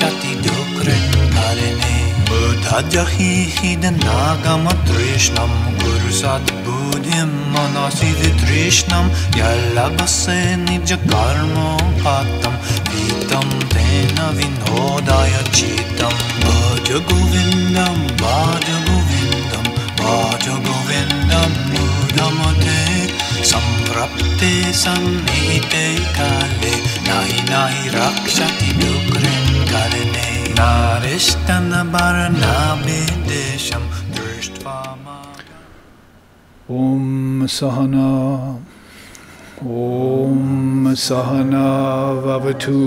rakshati dukrin karine Buddhajahi hidanagama trishnam Gurusat buddhim manasidi trishnam Yallabase nija karmo patam Vitam tena vinodaya chitam Bhaja govindam, bhaja govindam Bhaja govindam mudamate Samprapte sannihite kale Nahi nahi rakshati dukrin karine Narishtana varana videsham Dristvama Om Sahana Vavatu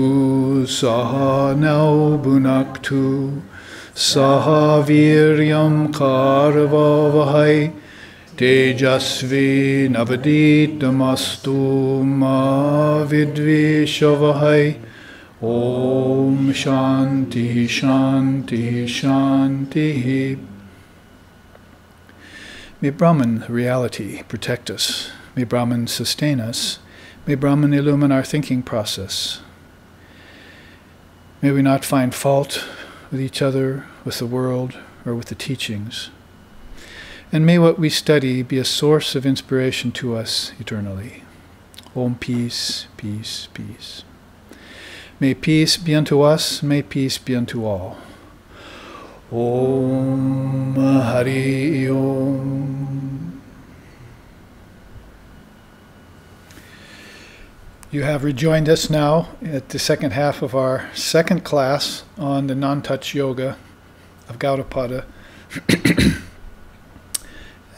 Sahanau Bhunaktu Saha Viryam Karvavahai Tejasvi Navaditamastu Ma Vidvishavahai Om Shanti Shanti Shanti. May Brahman, reality, protect us. May Brahman sustain us. May Brahman illumine our thinking process. May we not find fault with each other, with the world, or with the teachings. And may what we study be a source of inspiration to us eternally. Om peace, peace, peace. May peace be unto us, may peace be unto all. Om Hari Om. You have rejoined us now at the second half of our second class on the non-touch yoga of Gaudapada.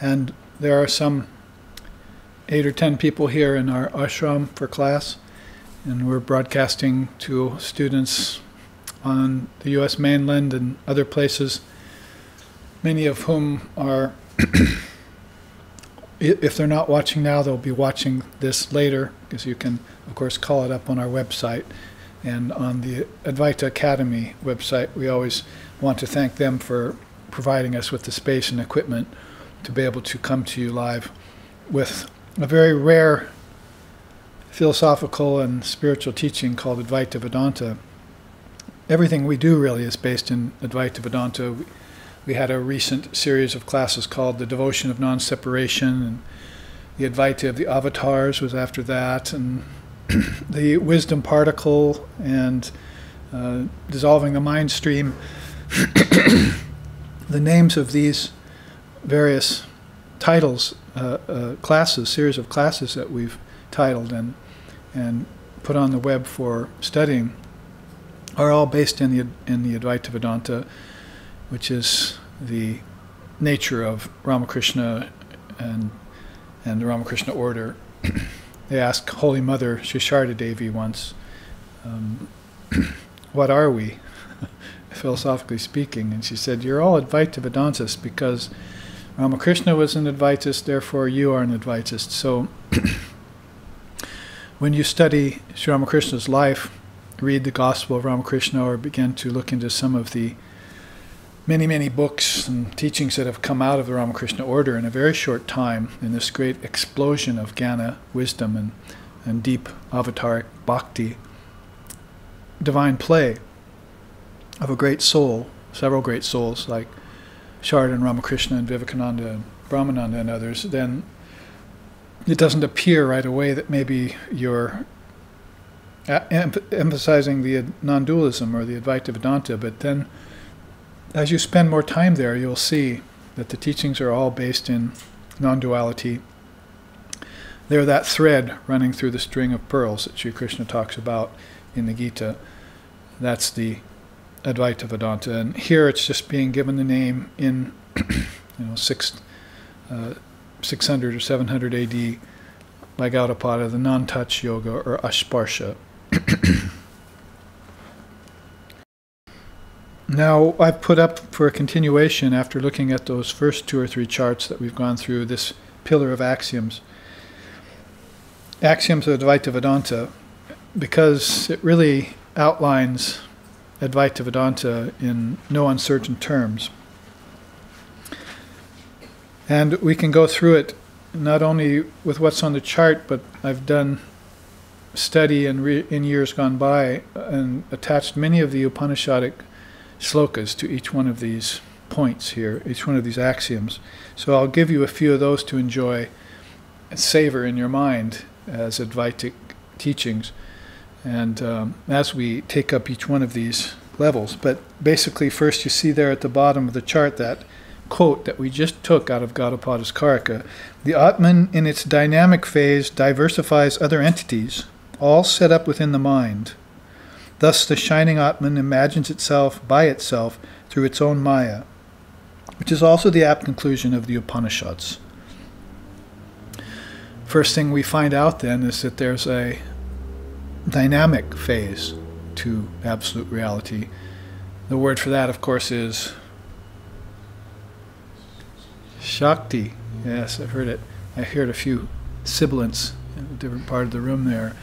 And there are some 8 or 10 people here in our ashram for class, and we're broadcasting to students on the U.S. mainland and other places, many of whom are, if they're not watching now, they'll be watching this later, because you can, of course, call it up on our website. And on the Advaita Academy website, we always want to thank them for providing us with the space and equipment to be able to come to you live with a very rare philosophical and spiritual teaching called Advaita Vedanta. Everything we do really is based in Advaita Vedanta. We had a recent series of classes called The Devotion of Non-Separation, and the Advaita of the Avatars was after that, and the Wisdom Particle, and Dissolving the Mind Stream. The names of these various titles, classes, series of classes that we've titled and put on the web for studying, are all based in the Advaita Vedanta, which is the nature of Ramakrishna and the Ramakrishna order. They asked Holy Mother Shisharda Devi once, what are we, philosophically speaking? And she said, you're all Advaita Vedantists because Ramakrishna was an Advaitist, therefore you are an Advaitist. So when you study Sri Ramakrishna's life, read the Gospel of Ramakrishna, or begin to look into some of the many, many books and teachings that have come out of the Ramakrishna order in a very short time, in this great explosion of jnana, wisdom, and deep avataric bhakti, divine play of a great soul, several great souls like Sharda and Ramakrishna and Vivekananda and Brahmananda and others, then it doesn't appear right away that maybe you're emphasizing the non-dualism or the Advaita Vedanta, but then as you spend more time there, you'll see that the teachings are all based in non-duality. They're that thread running through the string of pearls that Sri Krishna talks about in the Gita. That's the Advaita Vedanta, and here it's just being given the name in 600 or 700 AD by Gaudapada, the non-touch yoga, or Asparsha. Now, I've put up for a continuation, after looking at those first 2 or 3 charts that we've gone through, this pillar of axioms. Axioms of Advaita Vedanta, because it really outlines Advaita Vedanta in no uncertain terms. And we can go through it not only with what's on the chart, but I've done study in years gone by and attached many of the Upanishadic slokas to each one of these points here, each one of these axioms. So I'll give you a few of those to enjoy and savor in your mind as Advaitic teachings, and as we take up each one of these levels. But basically, first you see there at the bottom of the chart that quote that we just took out of Gaudapada's Karika. The Atman in its dynamic phase diversifies other entities, all set up within the mind. Thus the shining Atman imagines itself by itself through its own Maya, which is also the apt conclusion of the Upanishads. First thing we find out then is that there's a dynamic phase to absolute reality. The word for that, of course, is Shakti. Yes, I've heard it. I heard a few sibilants in a different part of the room there.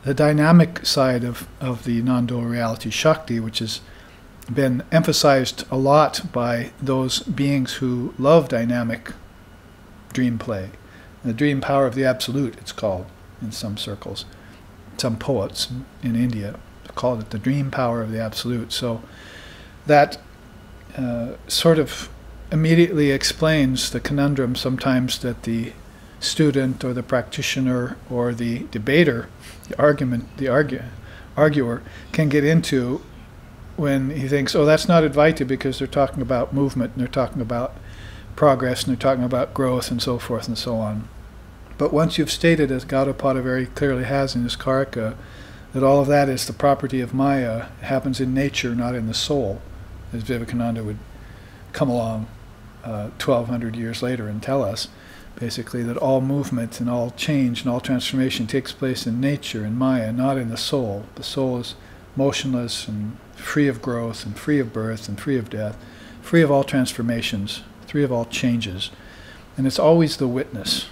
The dynamic side of the non-dual reality, Shakti, which has been emphasized a lot by those beings who love dynamic dream play. The dream power of the absolute, it's called in some circles. Some poets in India called it the dream power of the absolute. So that sort of immediately explains the conundrum sometimes that the student or the practitioner or the debater, the arguer can get into when he thinks, oh, that's not Advaita because they're talking about movement and they're talking about progress and they're talking about growth and so forth and so on. But once you've stated, as Gaudapada very clearly has in his Karika, that all of that is the property of Maya, it happens in nature, not in the soul, as Vivekananda would come along 1,200 years later and tell us, basically, that all movement and all change and all transformation takes place in nature, in Maya, not in the soul. The soul is motionless and free of growth and free of birth and free of death, free of all transformations, free of all changes. And it's always the witness.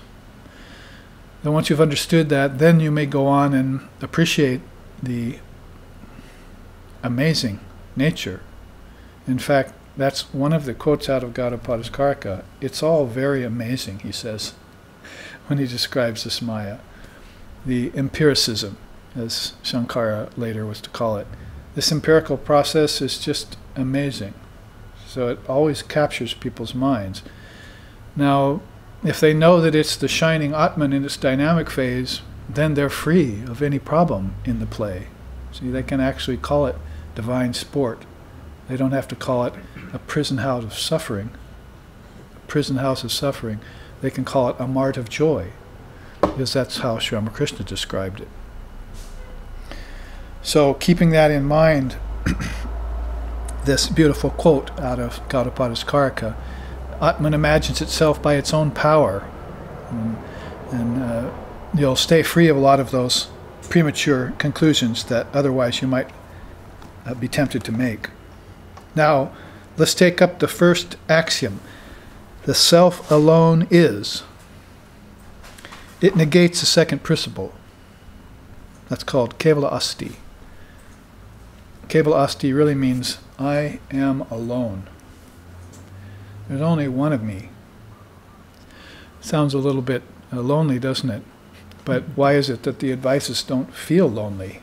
Then once you've understood that, then you may go on and appreciate the amazing nature. In fact, that's one of the quotes out of Gaudapada's Karika. It's all very amazing, he says, when he describes this Maya. The empiricism, as Shankara later was to call it. This empirical process is just amazing. So it always captures people's minds. Now, if they know that it's the shining Atman in its dynamic phase, then they're free of any problem in the play. See, they can actually call it divine sport. They don't have to call it a prison house of suffering. A prison house of suffering. They can call it a mart of joy, because that's how Sri Ramakrishna described it. So, keeping that in mind, this beautiful quote out of Gaudapada's Karika, Atman imagines itself by its own power. And you'll stay free of a lot of those premature conclusions that otherwise you might be tempted to make. Now, let's take up the first axiom. The self alone is. It negates the second principle. That's called Kevala Asti. Kevala Asti really means I am alone. There's only one of me. Sounds a little bit lonely, doesn't it? But why is it that the advices don't feel lonely?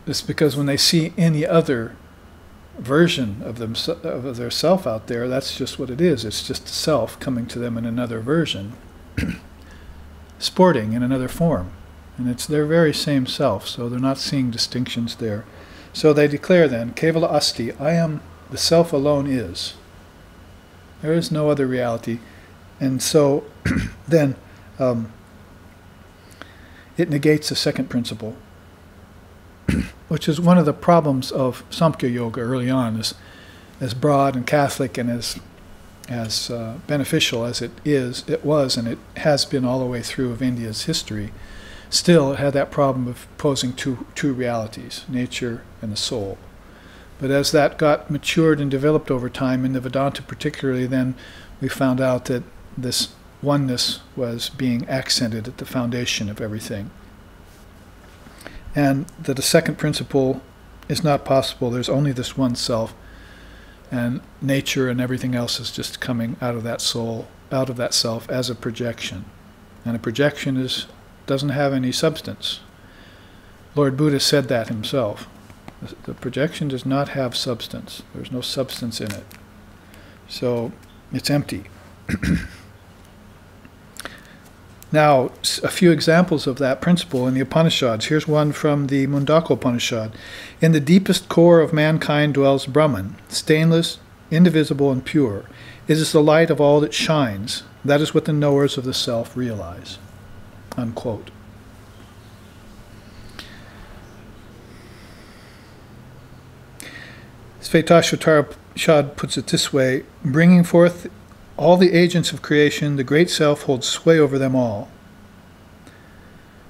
It's because when they see any other version of their self out there, that's just what it is. It's just the self coming to them in another version, sporting in another form. And it's their very same self, so they're not seeing distinctions there. So they declare then, Kevala Asti, I am, the self alone is. There is no other reality. And so then it negates the second principle, which is one of the problems of Samkhya Yoga early on, as broad and Catholic and as beneficial as it was, and it has been all the way through of India's history. Still, it had that problem of posing two realities, nature and the soul. But as that got matured and developed over time, in the Vedanta particularly, then we found out that this oneness was being accented at the foundation of everything. And that the second principle is not possible. There's only this one self, and nature and everything else is just coming out of that soul, out of that self as a projection. And a projection doesn't have any substance. Lord Buddha said that himself. The projection does not have substance. There's no substance in it. So it's empty. Now, a few examples of that principle in the Upanishads. Here's one from the Mundaka Upanishad. In the deepest core of mankind dwells Brahman, stainless, indivisible, and pure. It is the light of all that shines. That is what the knowers of the self realize. Unquote. Svetasvatara puts it this way: bringing forth all the agents of creation, the great self holds sway over them all.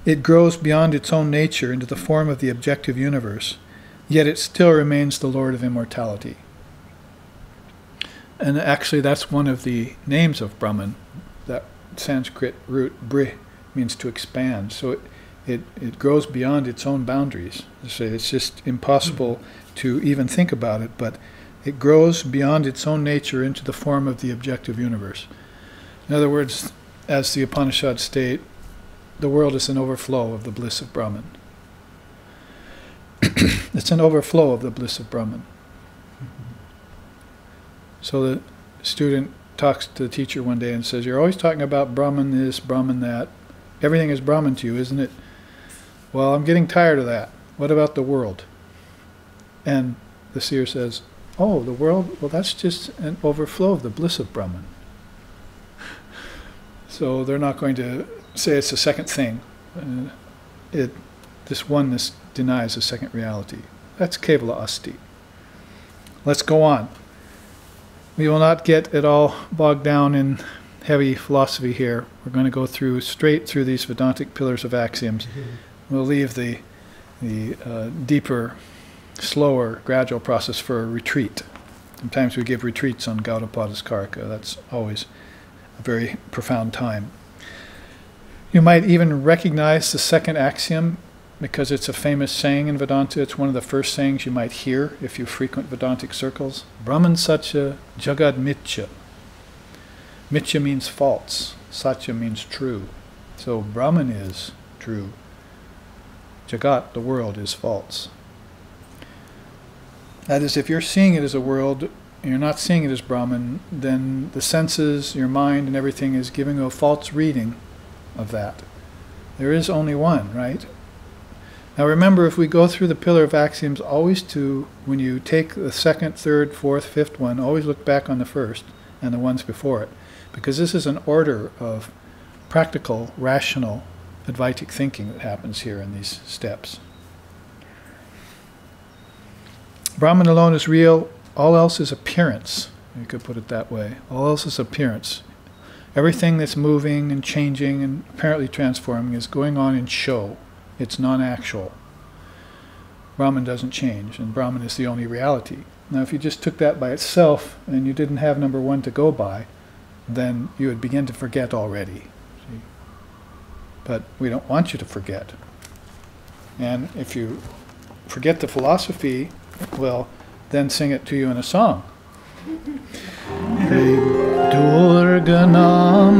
It grows beyond its own nature into the form of the objective universe, yet it still remains the Lord of immortality. And actually that's one of the names of Brahman. That Sanskrit root bri means to expand. So it grows beyond its own boundaries. So it's just impossible to even think about it, but it grows beyond its own nature into the form of the objective universe. In other words, as the Upanishads state, the world is an overflow of the bliss of Brahman. It's an overflow of the bliss of Brahman. So the student talks to the teacher one day and says, "You're always talking about Brahman this, Brahman that. Everything is Brahman to you, isn't it?" "Well, I'm getting tired of that. What about the world?" And the seer says, "Oh, the world, well, that's just an overflow of the bliss of Brahman." So they're not going to say it's a second thing. This oneness denies a second reality. That's Kevala Asti. Let's go on. We will not get at all bogged down in heavy philosophy here. We're going to go straight through these Vedantic pillars of axioms. We'll leave the deeper, slower, gradual process for a retreat. Sometimes we give retreats on Gaudapada's Karika. That's always a very profound time. You might even recognize the second axiom because it's a famous saying in Vedanta. It's one of the first sayings you might hear if you frequent Vedantic circles. Brahman Satya Jagad Mithya. Mithya means false. Satya means true. So Brahman is true. Jagat, the world, is false. That is, if you're seeing it as a world, and you're not seeing it as Brahman, then the senses, your mind, and everything is giving a false reading of that. There is only one, right? Now remember, if we go through the pillar of axioms, always when you take the second, third, fourth, fifth one, always look back on the first and the ones before it. Because this is an order of practical, rational, Advaitic thinking that happens here in these steps. Brahman alone is real, all else is appearance. You could put it that way. All else is appearance. Everything that's moving and changing and apparently transforming is going on in show. It's non-actual. Brahman doesn't change, and Brahman is the only reality. Now, if you just took that by itself and you didn't have number one to go by, then you would begin to forget already. See? But we don't want you to forget. And if you forget the philosophy, well, then sing it to you in a song. Durganam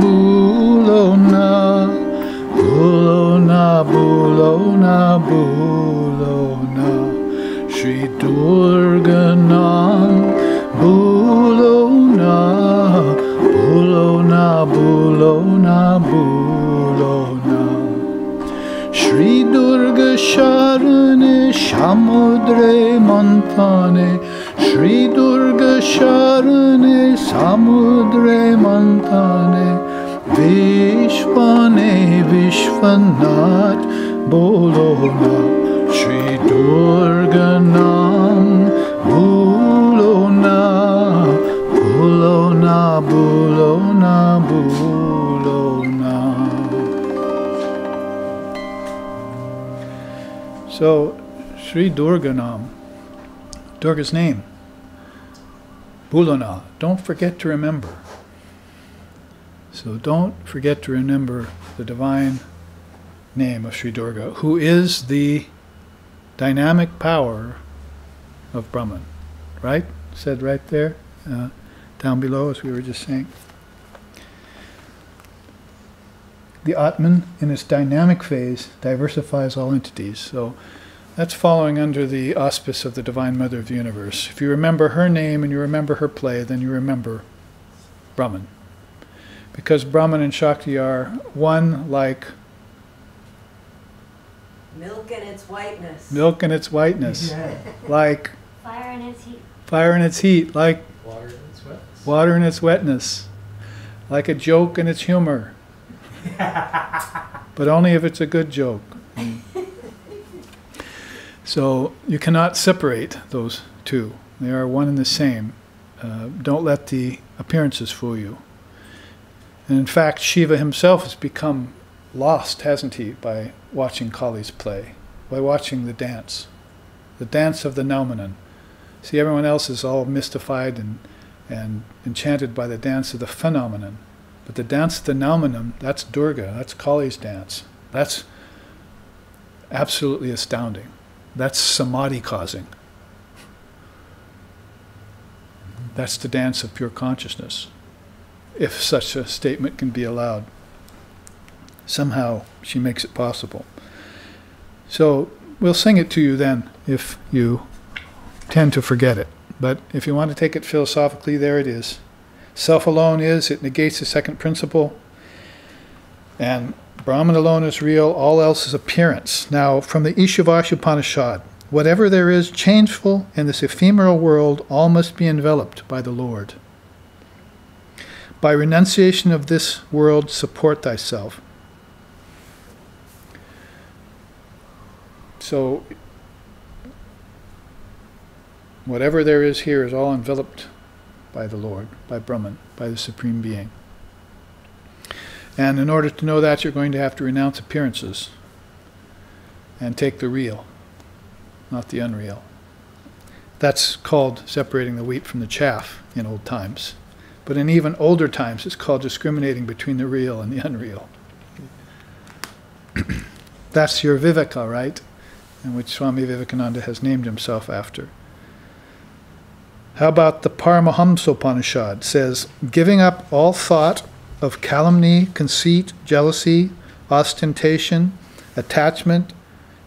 bulona, bulona, bulona, bulona. Shri Durganam bulona, bulona, bulona, bulona. Shri Durga Sharane Samudre Mantane, Shri Durga Sharane Samudre Mantane, Vishwane Vishwanath Bolona, Shri Durga Nam Bulona, Bulona, Bulona, Bulona. So, Sri Durga Nam, Durga's name, Bulona, don't forget to remember. So don't forget to remember the divine name of Sri Durga, who is the dynamic power of Brahman. Right? Said right there, down below, as we were just saying. the Atman, in its dynamic phase, diversifies all entities. So that's following under the auspice of the Divine Mother of the Universe. If you remember her name and you remember her play, then you remember Brahman. Because Brahman and Shakti are one like milk in its whiteness. Milk in its whiteness. Like fire in its heat. Fire in its heat. Like water in its wetness. Water in its wetness. Like a joke in its humor. But only if it's a good joke. So you cannot separate those two. They are one and the same. Don't let the appearances fool you. And in fact, Shiva himself has become lost, hasn't he, by watching Kali's play, by watching the dance of the noumenon. See, everyone else is all mystified and enchanted by the dance of the phenomenon. But the dance of the noumenon, that's Durga, that's Kali's dance. That's absolutely astounding. That's samadhi causing. That's the dance of pure consciousness, if such a statement can be allowed. Somehow she makes it possible. So we'll sing it to you then if you tend to forget it. But if you want to take it philosophically, there it is. Self alone is, it negates the second principle. And Brahman alone is real, all else is appearance. Now, from the Ishavasya Upanishad, whatever there is changeful in this ephemeral world, all must be enveloped by the Lord. By renunciation of this world, support thyself. So, whatever there is here is all enveloped by the Lord, by Brahman, by the Supreme Being. And in order to know that, you're going to have to renounce appearances and take the real, not the unreal. That's called separating the wheat from the chaff in old times. But in even older times, it's called discriminating between the real and the unreal. That's your Viveka, right? And which Swami Vivekananda has named himself after. How about the Paramahamsa Upanishad? It says, giving up all thought of calumny, conceit, jealousy, ostentation, attachment,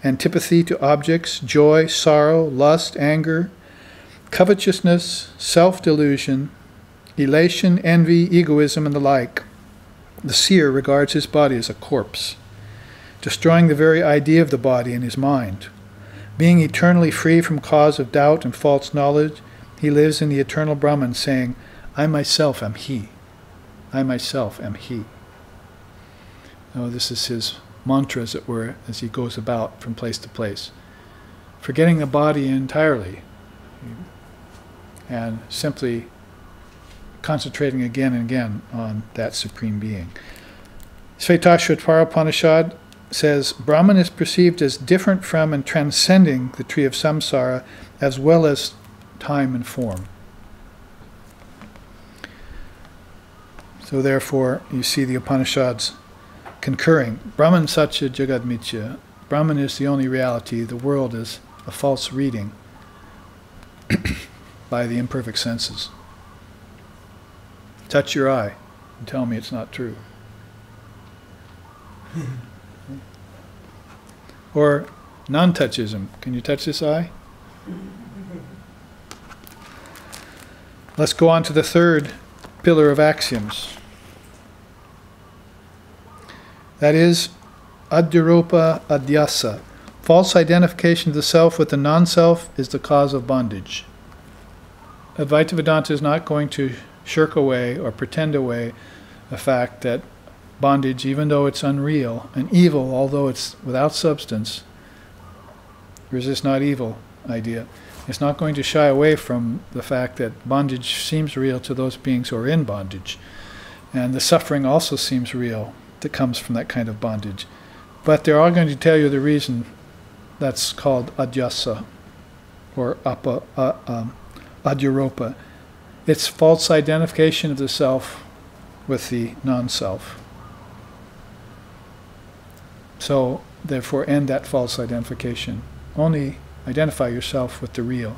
antipathy to objects, joy, sorrow, lust, anger, covetousness, self-delusion, elation, envy, egoism, and the like. The seer regards his body as a corpse, destroying the very idea of the body in his mind. Being eternally free from cause of doubt and false knowledge, he lives in the eternal Brahman, saying, I myself am he. I myself am he. Oh, this is his mantra, as it were, as he goes about from place to place, forgetting the body entirely and simply concentrating again and again on that Supreme Being. Svetasvatara Upanishad says, Brahman is perceived as different from and transcending the tree of samsara, as well as time and form. So therefore, you see the Upanishads concurring. Brahman Satya Jagad Mithya. Brahman is the only reality. The world is a false reading by the imperfect senses. Touch your eye and tell me it's not true. Or non-touchism. Can you touch this eye? Let's go on to the third pillar of axioms. That is adyaropa adhyasa. False identification of the self with the non-self is the cause of bondage. Advaita Vedanta is not going to shirk away or pretend away the fact that bondage, even though it's unreal, and evil, although it's without substance, resist not evil idea. It's not going to shy away from the fact that bondage seems real to those beings who are in bondage. And the suffering also seems real that comes from that kind of bondage. But they're all going to tell you the reason that's called adhyasa or adyaropa. It's false identification of the self with the non-self. So, therefore, end that false identification. Only identify yourself with the real.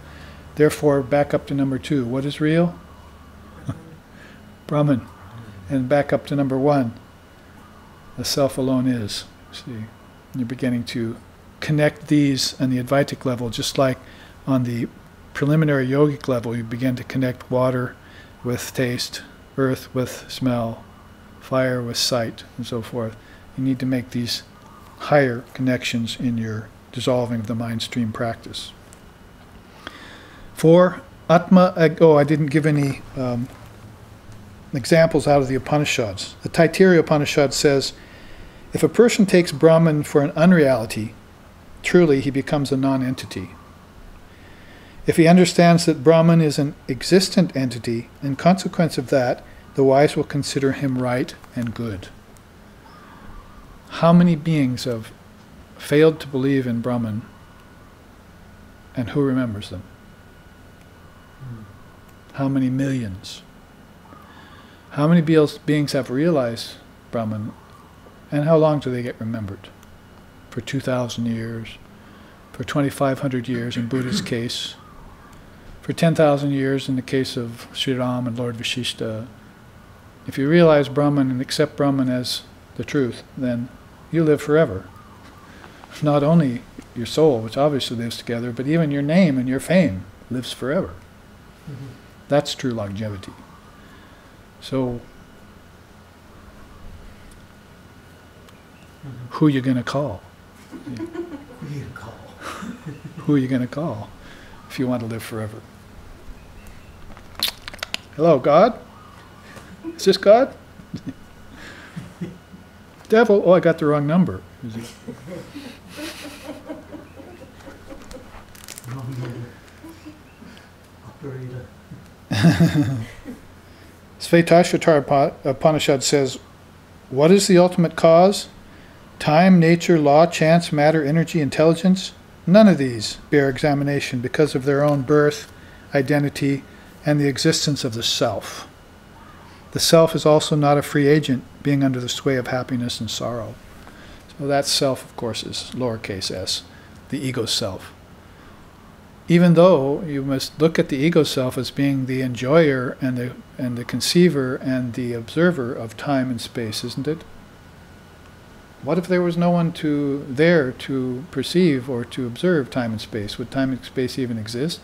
Therefore, back up to number 2. What is real? Brahman. And back up to number 1. The self alone is. See, you're beginning to connect these on the Advaitic level, just like on the preliminary yogic level, you begin to connect water with taste, earth with smell, fire with sight, and so forth. You need to make these higher connections in your dissolving of the mind stream practice. 4, Atma, I didn't give any examples out of the Upanishads. The Taittiriya Upanishad says, if a person takes Brahman for an unreality, truly he becomes a non-entity. If he understands that Brahman is an existent entity, in consequence of that, the wise will consider him right and good. How many beings have failed to believe in Brahman, and who remembers them? How many millions? How many beings have realized Brahman, and how long do they get remembered? For 2,000 years, for 2,500 years in Buddha's case, for 10,000 years in the case of Sri Ram and Lord Vashishta. If you realize Brahman and accept Brahman as the truth, then you live forever. Not only your soul, which obviously lives together, but even your name and your fame lives forever. Mm-hmm. That's true longevity. So, who are you going to call? Who are you going to call if you want to live forever? Hello, God? Is this God? Devil? Oh, I got the wrong number. Svetasvatara Upanishad says, what is the ultimate cause? Time, nature, law, chance, matter, energy, intelligence? None of these bear examination because of their own birth, identity, and the existence of the self. The self is also not a free agent, being under the sway of happiness and sorrow. So that self, of course, is lowercase s, the ego self. Even though you must look at the ego self as being the enjoyer and the conceiver and the observer of time and space, isn't it? What if there was no one there to perceive or to observe time and space? Would time and space even exist?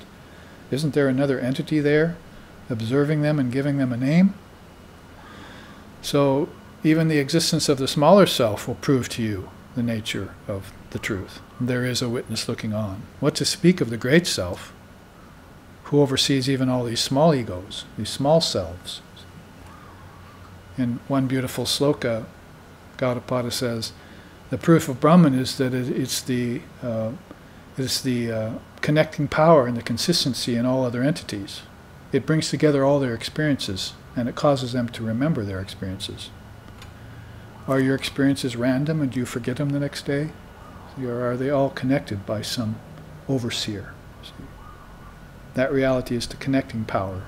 Isn't there another entity there, observing them and giving them a name? So even the existence of the smaller self will prove to you the nature of the truth. There is a witness looking on. What to speak of the great self, who oversees even all these small egos, these small selves? In one beautiful sloka, Gaudapada says, the proof of Brahman is that it's the connecting power and the consistency in all other entities. It brings together all their experiences, and it causes them to remember their experiences. Are your experiences random and do you forget them the next day? Or are they all connected by some overseer? See? That reality is the connecting power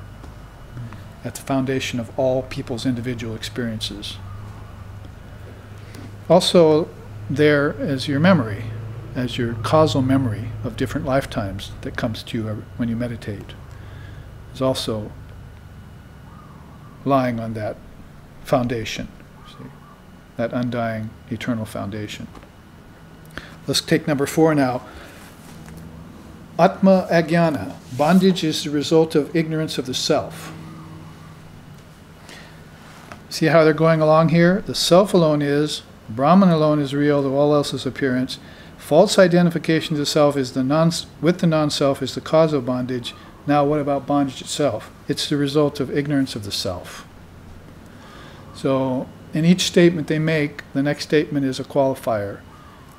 at the foundation of all people's individual experiences. Also, there is your memory, as your causal memory of different lifetimes that comes to you when you meditate. Is also lying on that foundation, see? That undying, eternal foundation. Let's take number 4 now. Atma Ajnana. Bondage is the result of ignorance of the self. See how they're going along here? The self alone is, Brahman alone is real, though all else is appearance. False identification to the self is with the non-self is the cause of bondage. Now what about bondage itself? It's the result of ignorance of the self. So in each statement they make, the next statement is a qualifier.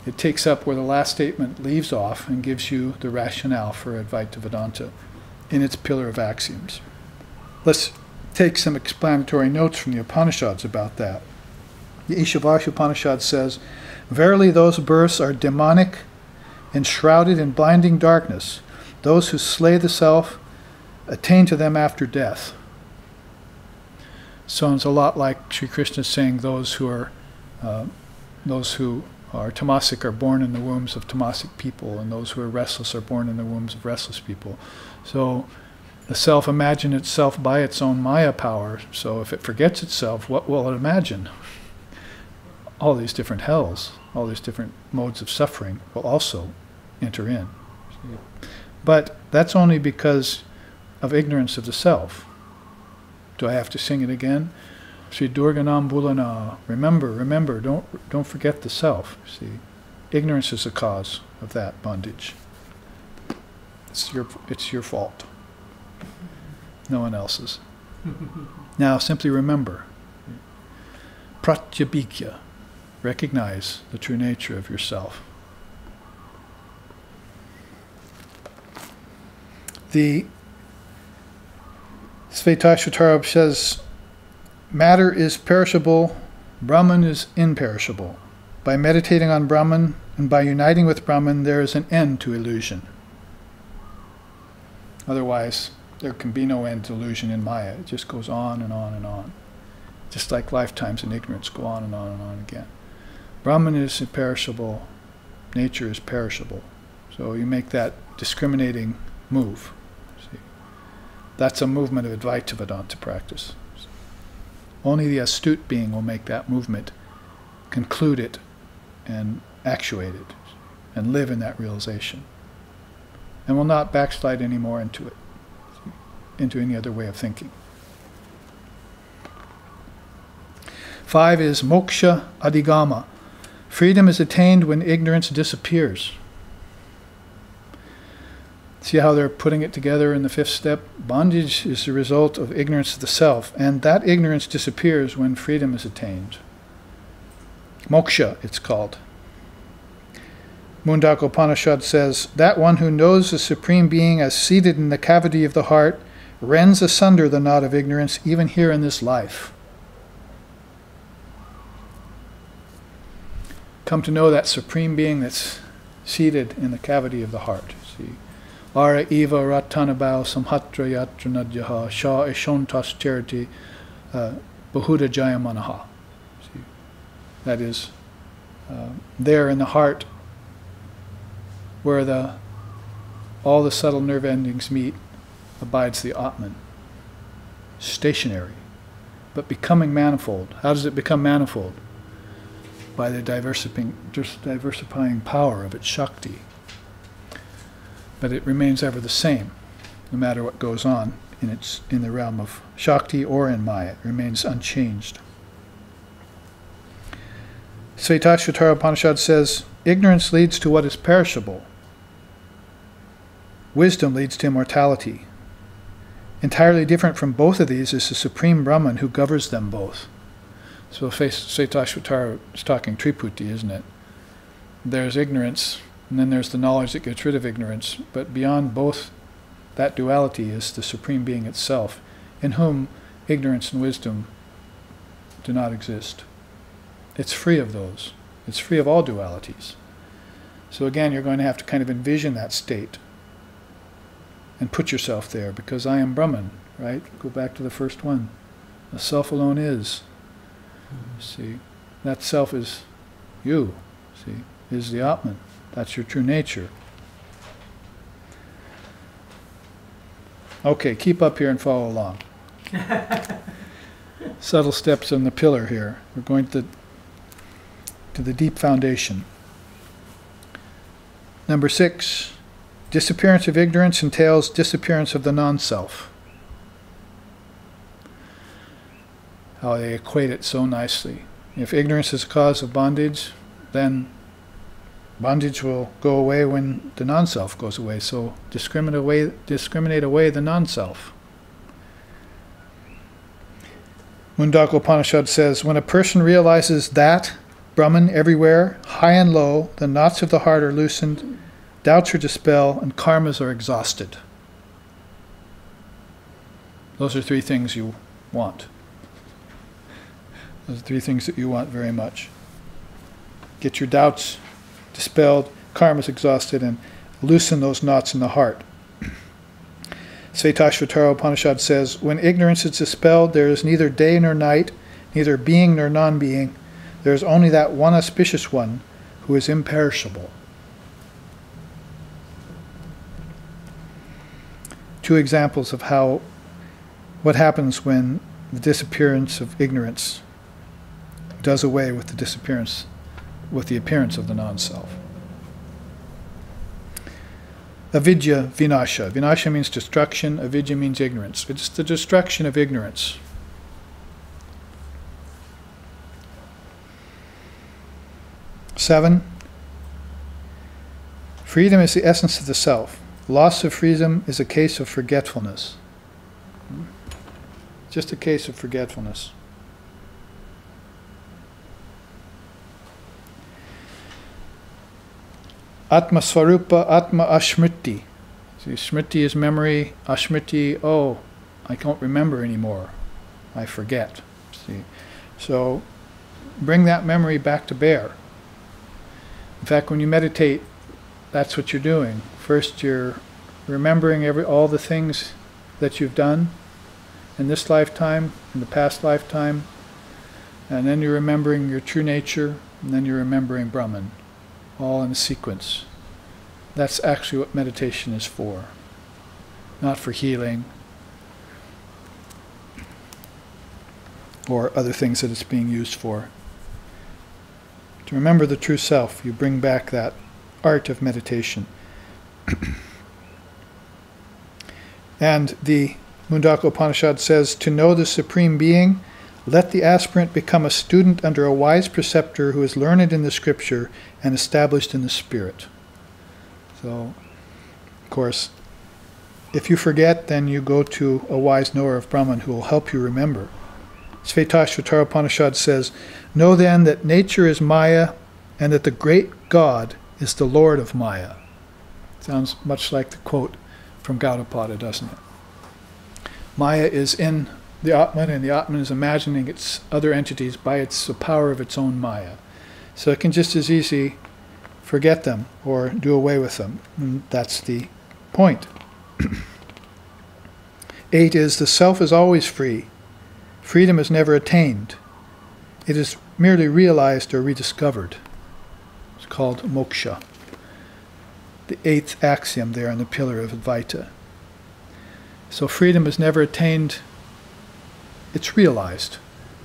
It takes up where the last statement leaves off and gives you the rationale for Advaita Vedanta in its pillar of axioms. Let's take some explanatory notes from the Upanishads about that. The Ishavasya Upanishad says, verily those births are demonic, enshrouded in blinding darkness. Those who slay the self attain to them after death. So it's a lot like Sri Krishna saying those who are tamasic are born in the wombs of tamasic people, and those who are restless are born in the wombs of restless people. So the self imagines itself by its own Maya power. So if it forgets itself, what will it imagine? all these different hells, all these different modes of suffering will also enter in. But that's only because of ignorance of the self. Do I have to sing it again? Sri Durganam Bulana. Remember, remember, don't forget the self. See, ignorance is the cause of that bondage. It's your fault. No one else's. Now simply remember. Pratyabhikya. Recognize the true nature of yourself. The Svetashvatara says, matter is perishable, Brahman is imperishable. By meditating on Brahman and by uniting with Brahman, there is an end to illusion. Otherwise, there can be no end to illusion in Maya. It just goes on and on and on. Just like lifetimes in ignorance go on and on and on again. Brahman is imperishable, nature is perishable. So you make that discriminating move. See? That's a movement of Advaita Vedanta practice. Only the astute being will make that movement, conclude it, and actuate it, and live in that realization. And will not backslide anymore into it, into any other way of thinking. 5 is moksha adhigama. Freedom is attained when ignorance disappears. See how they're putting it together in the 5th step? Bondage is the result of ignorance of the self, and that ignorance disappears when freedom is attained. Moksha, it's called. Mundaka Upanishad says, that one who knows the Supreme Being as seated in the cavity of the heart rends asunder the knot of ignorance even here in this life. Come to know that Supreme Being that's seated in the cavity of the heart. See, Ara eva ratanabao samhatra yatra nadyaha sha eshontas charity bahuda jayamanaha. See, that is, there in the heart where all the subtle nerve endings meet abides the Atman. Stationary, but becoming manifold. How does it become manifold? By the diversifying power of its Shakti. But it remains ever the same, no matter what goes on in the realm of Shakti or in Maya. It remains unchanged. Svetashvatara Upanishad says, ignorance leads to what is perishable. Wisdom leads to immortality. Entirely different from both of these is the Supreme Brahman who governs them both. So Svetashvatara is talking Triputi, isn't it? There's ignorance, and then there's the knowledge that gets rid of ignorance. But beyond both that duality is the Supreme Being itself, in whom ignorance and wisdom do not exist. It's free of those. It's free of all dualities. So again, you're going to have to kind of envision that state and put yourself there, because I am Brahman, right? Go back to the first one. The self alone is. See, that self is you. See, is the Atman. That's your true nature. Okay, keep up here and follow along. Subtle steps on the pillar here. We're going to the deep foundation. Number 6, disappearance of ignorance entails disappearance of the non-self. How they equate it so nicely. If ignorance is the cause of bondage, then bondage will go away when the non-self goes away. So discriminate away the non-self. Mundaka Upanishad says, when a person realizes that Brahman everywhere, high and low, the knots of the heart are loosened, doubts are dispelled, and karmas are exhausted. Those are 3 things you want. Those are 3 things that you want very much. Get your doubts dispelled, karmas exhausted, and loosen those knots in the heart. Svetashvatara Upanishad says, when ignorance is dispelled, there is neither day nor night, neither being nor non-being. There is only that one auspicious one who is imperishable. 2 examples of what happens when the disappearance of ignorance does away with the disappearance, with the appearance of the non-self. Avidya vinasha. Vinasha means destruction, avidya means ignorance. It's the destruction of ignorance. Seven, freedom is the essence of the self. Loss of freedom is a case of forgetfulness. Just a case of forgetfulness. Atma Swarupa, Atma Ashmriti. See, Smriti is memory, Ashmriti, oh, I can't remember anymore. I forget. See, so bring that memory back to bear. In fact, when you meditate, that's what you're doing. First, you're remembering all the things that you've done in this lifetime, in the past lifetime, and then you're remembering your true nature, and then you're remembering Brahman. All in a sequence. That's actually what meditation is for. Not for healing or other things that it's being used for. To remember the true self, you bring back that art of meditation. And the Mundaka Upanishad says, to know the Supreme Being, let the aspirant become a student under a wise preceptor who is learned in the scripture and established in the spirit. So, of course, if you forget, then you go to a wise knower of Brahman who will help you remember. Svetasvatara Upanishad says, know then that nature is Maya and that the great God is the Lord of Maya. Sounds much like the quote from Gaudapada, doesn't it? Maya is in the Atman, and the Atman is imagining its other entities by the power of its own Maya. So it can just as easy forget them or do away with them. And that's the point. 8 is the self is always free. Freedom is never attained. It is merely realized or rediscovered. It's called moksha. The 8th axiom there on the pillar of Advaita. So freedom is never attained. It's realized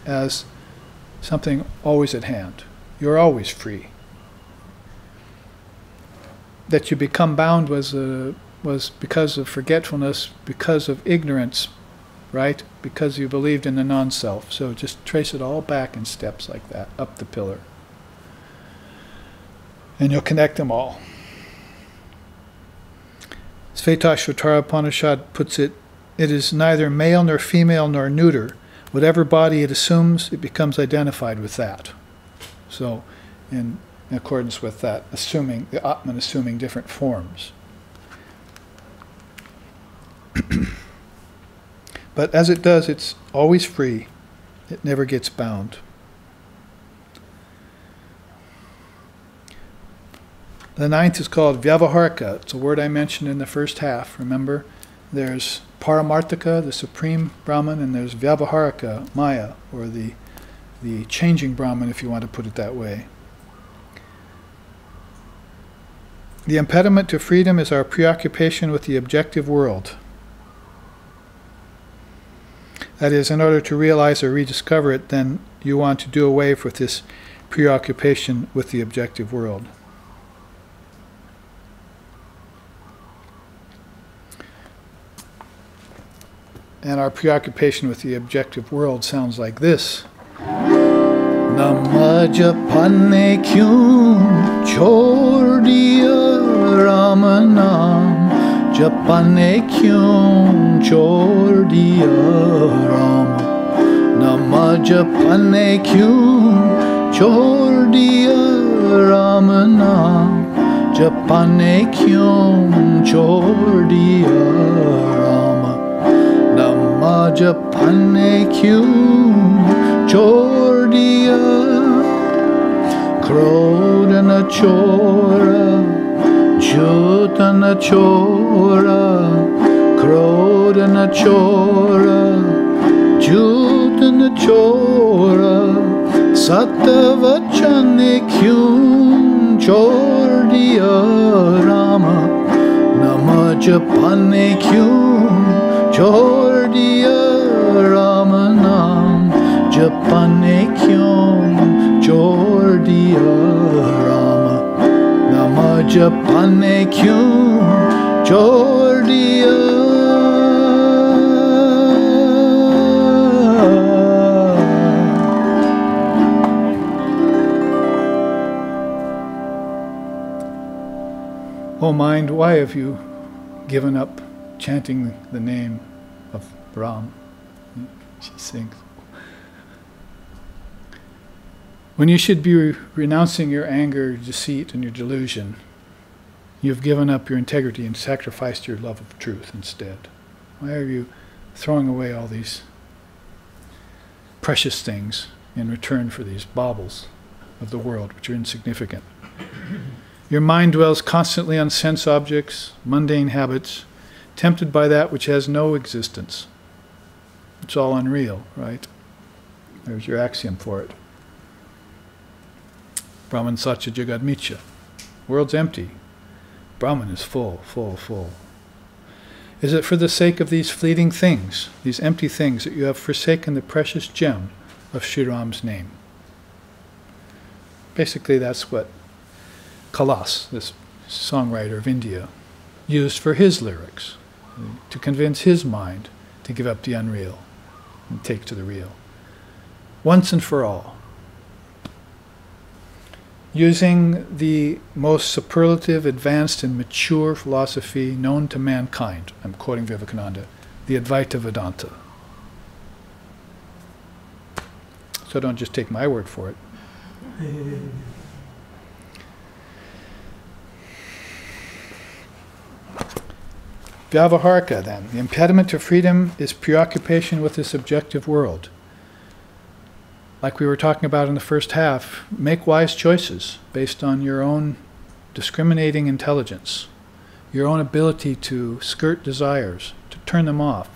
as something always at hand. You're always free. That you become bound was because of forgetfulness, because of ignorance, right? Because you believed in the non-self. So just trace it all back in steps like that, up the pillar. And you'll connect them all. Svetasvatara Upanishad puts it, it is neither male nor female nor neuter. Whatever body it assumes, it becomes identified with that. So, in accordance with that, assuming, the Atman assuming different forms. But as it does, it's always free. It never gets bound. The 9th is called Vyavaharika. It's a word I mentioned in the first half. Remember, there's Paramarthika, the Supreme Brahman, and there's Vyavaharika, Maya, or the changing Brahman, if you want to put it that way. The impediment to freedom is our preoccupation with the objective world. That is, in order to realize or rediscover it, then you want to do away with this preoccupation with the objective world. And our preoccupation with the objective world sounds like this. Nama japane kyun chhod diya Rama naam, japane kyun chhod diya Rama. Nama japane kyun chhod diya Rama naam, japane kyun chhod diya Rama. Japane kyun chhod diya, krodha na chora, jhota na chora, krodha na chora, jhota na chora, satvachane kyun chhod diya Rama. Nama japane kyun chhod diya Rama naam, japane kyun Jordiya Rama Namajapane kyun Jordiya. Oh mind, why have you given up chanting the name of Brahm? She sings. When you should be renouncing your anger, your deceit, and your delusion, you've given up your integrity and sacrificed your love of truth instead. Why are you throwing away all these precious things in return for these baubles of the world, which are insignificant? Your mind dwells constantly on sense objects, mundane habits, tempted by that which has no existence. It's all unreal, right? There's your axiom for it. Brahman Satya Jagad Mithya. World's empty. Brahman is full, full, full. Is it for the sake of these fleeting things, these empty things, that you have forsaken the precious gem of Sri Ram's name? Basically, that's what Kalas, this songwriter of India, used for his lyrics, to convince his mind to give up the unreal and take to the real. Once and for all. Using the most superlative, advanced, and mature philosophy known to mankind, I'm quoting Vivekananda, the Advaita Vedanta. So don't just take my word for it. Vyavaharika, then. The impediment to freedom is preoccupation with this objective world. Like we were talking about in the first half, make wise choices based on your own discriminating intelligence, your own ability to skirt desires, to turn them off,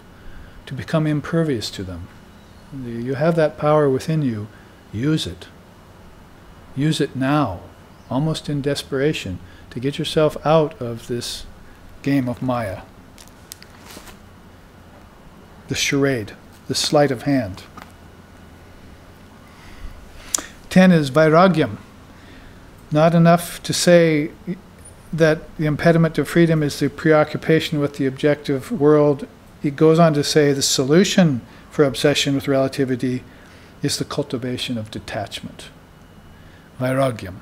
to become impervious to them. You have that power within you. Use it. Use it now, almost in desperation, to get yourself out of this game of Maya. The charade, the sleight of hand. 10 is vairagyam. Not enough to say that the impediment to freedom is the preoccupation with the objective world. He goes on to say the solution for obsession with relativity is the cultivation of detachment. Vairagyam.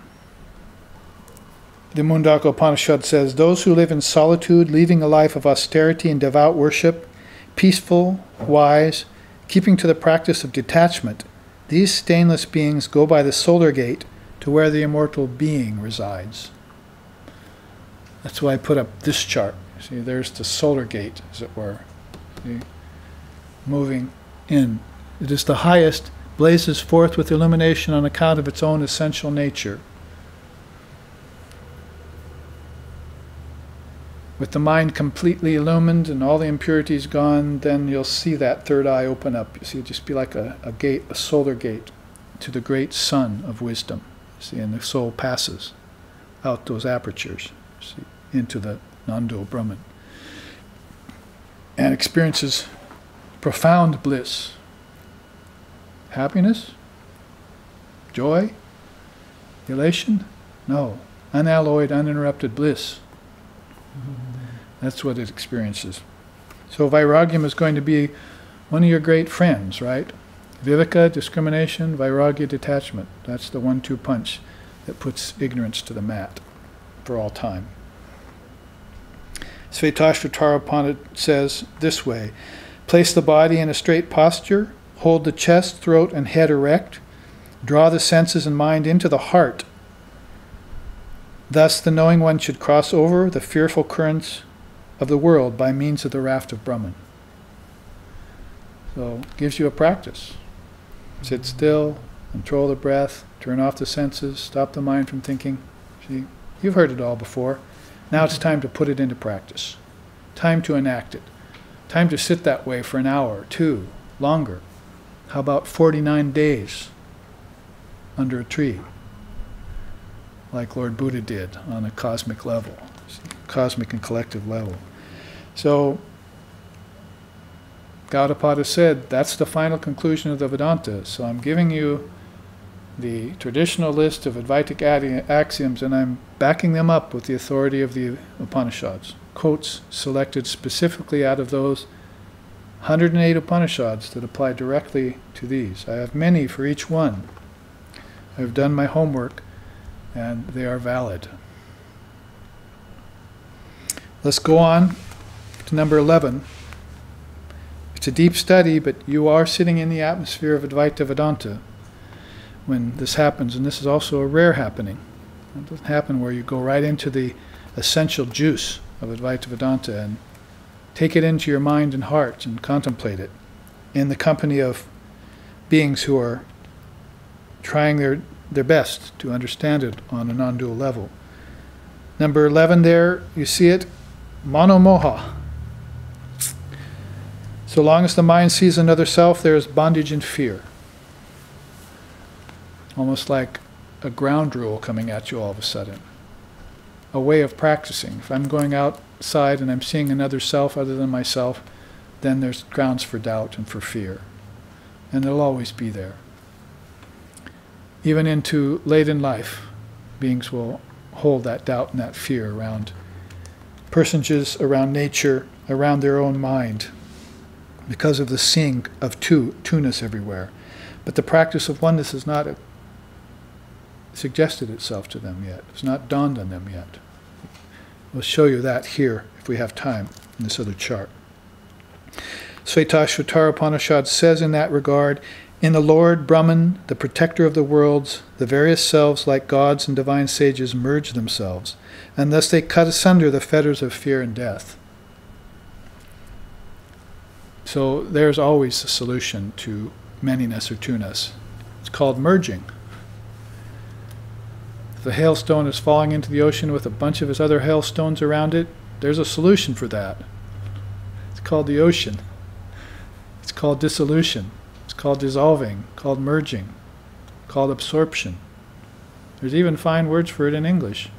The Mundaka Upanishad says, those who live in solitude, leading a life of austerity and devout worship, peaceful, wise, keeping to the practice of detachment, these stainless beings go by the solar gate to where the immortal being resides. That's why I put up this chart. See, there's the solar gate, as it were. See? Moving in. It is the highest, blazes forth with illumination on account of its own essential nature. With the mind completely illumined and all the impurities gone, then you'll see that third eye open up. You see, it just be like a gate, a solar gate, to the great sun of wisdom. See, and the soul passes out those apertures, see, into the non-dual Brahman, and experiences profound bliss, happiness, joy, elation. No, unalloyed, uninterrupted bliss. That's what it experiences. So vairagyam is going to be one of your great friends, right? Viveka, discrimination, vairagya, detachment. That's the 1-2 punch that puts ignorance to the mat for all time. Svetasvatara says this way, place the body in a straight posture, hold the chest, throat, and head erect, draw the senses and mind into the heart. Thus the knowing one should cross over the fearful currents of the world by means of the raft of Brahman. So it gives you a practice. Sit still, control the breath, turn off the senses, stop the mind from thinking. See, you've heard it all before. Now it's time to put it into practice. Time to enact it. Time to sit that way for an hour, 2, longer. How about 49 days under a tree? Like Lord Buddha did on a cosmic level, cosmic and collective level. So Gaudapada said that's the final conclusion of the Vedanta. So I'm giving you the traditional list of Advaitic axioms, and I'm backing them up with the authority of the Upanishads. Quotes selected specifically out of those 108 Upanishads that apply directly to these. I have many for each one. I've done my homework, and they are valid. Let's go on to number 11. It's a deep study, but you are sitting in the atmosphere of Advaita Vedanta when this happens, and this is also a rare happening. It doesn't happen where you go right into the essential juice of Advaita Vedanta and take it into your mind and heart and contemplate it in the company of beings who are trying their best to understand it on a non-dual level. Number 11 there, you see it, monomoha. So long as the mind sees another self, there is bondage and fear. Almost like a ground rule coming at you all of a sudden. A way of practicing. If I'm going outside and I'm seeing another self other than myself, then there's grounds for doubt and for fear. And it'll always be there. Even into late in life, beings will hold that doubt and that fear around personages, around nature, around their own mind, because of the seeing of two-ness everywhere. But the practice of oneness has not suggested itself to them yet. It's not dawned on them yet. We'll show you that here, if we have time, in this other chart. Svetashvatara Upanishad says in that regard, in the Lord Brahman, the protector of the worlds, the various selves like gods and divine sages merge themselves, and thus they cut asunder the fetters of fear and death. So there's always a solution to manyness or two-ness. It's called merging. If the hailstone is falling into the ocean with a bunch of its other hailstones around it, there's a solution for that. It's called the ocean. It's called dissolution. It's called dissolving, called merging, called absorption. There's even fine words for it in English.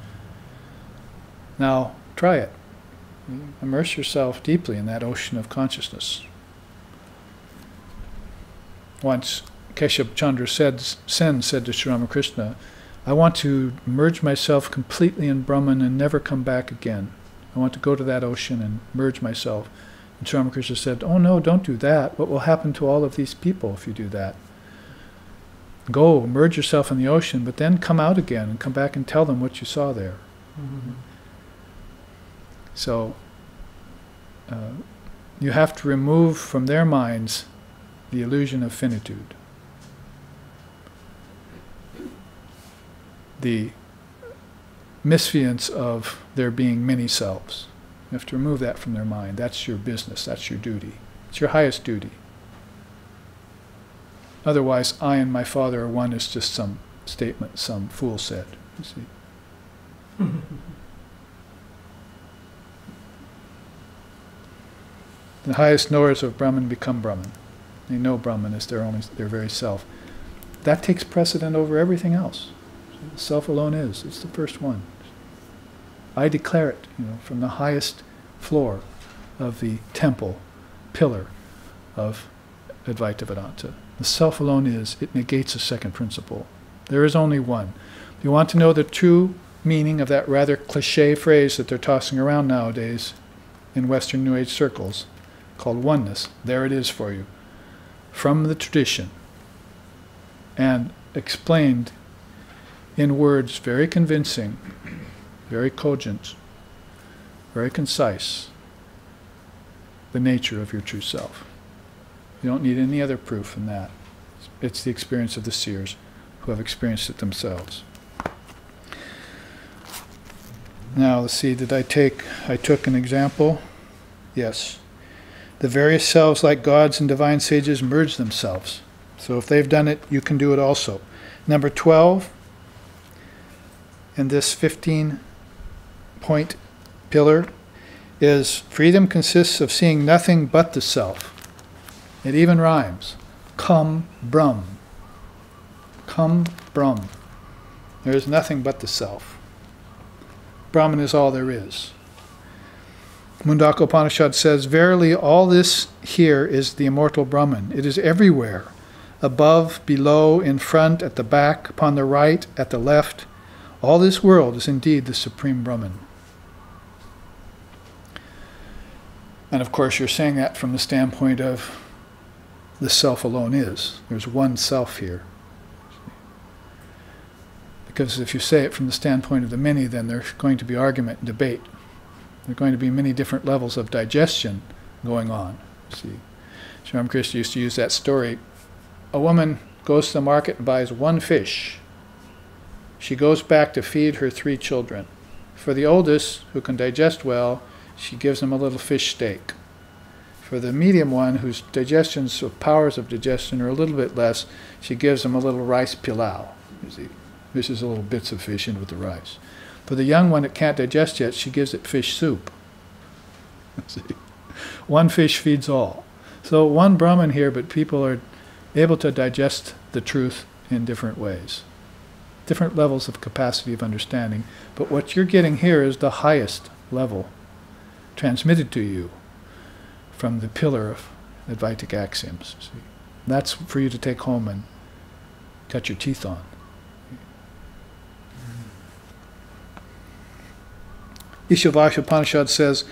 Now, try it. Immerse yourself deeply in that ocean of consciousness. Once, Keshab Chandra Sen said to Sri Ramakrishna, I want to merge myself completely in Brahman and never come back again. I want to go to that ocean and merge myself. And Sri Ramakrishna said, oh no, don't do that. What will happen to all of these people if you do that? Go, merge yourself in the ocean, but then come out again and come back and tell them what you saw there. Mm-hmm. So, you have to remove from their minds the illusion of finitude. The misfiance of there being many selves. You have to remove that from their mind. That's your business. That's your duty. It's your highest duty. Otherwise, I and my Father are one is just some statement some fool said. You see. The highest knowers of Brahman become Brahman. They know Brahman as their very self. That takes precedent over everything else. Self alone is. It's the first one. I declare it, from the highest floor of the temple, pillar of Advaita Vedanta. The self alone is. It negates a second principle. There is only one. If you want to know the true meaning of that rather cliché phrase that they're tossing around nowadays in Western New Age circles, called oneness, there it is for you. From the tradition, and explained in words very convincing, very cogent, very concise, the nature of your true self. You don't need any other proof than that. It's the experience of the seers who have experienced it themselves. Now, let's see, I took an example. Yes. The various selves like gods and divine sages merge themselves. So if they've done it, you can do it also. Number 12, in this 15-point pillar, is freedom consists of seeing nothing but the self. It even rhymes. Come Brahm. Come Brahm. There is nothing but the self. Brahman is all there is. Mundaka Upanishad says, verily all this here is the immortal Brahman. It is everywhere. above, below, in front, at the back, upon the right, at the left. All this world is indeed the Supreme Brahman. And of course you're saying that from the standpoint of the self alone is. There's one self here. Because if you say it from the standpoint of the many, then there's going to be argument and debate. There are going to be many different levels of digestion going on. See, Sri Ramakrishna used to use that story. A woman goes to the market and buys one fish. She goes back to feed her 3 children. For the oldest, who can digest well, she gives him a little fish steak. For the medium one, whose digestions, powers of digestion are a little bit less, she gives him a little rice pilau. You see, this is a little bits of fish in with the rice. For the young one that can't digest yet, she gives it fish soup. See, one fish feeds all. So one Brahman here, but people are able to digest the truth in different ways. Different levels of capacity of understanding. But what you're getting here is the highest level transmitted to you from the pillar of Advaitic axioms. See? That's for you to take home and cut your teeth on. Ishavasya Upanishad says,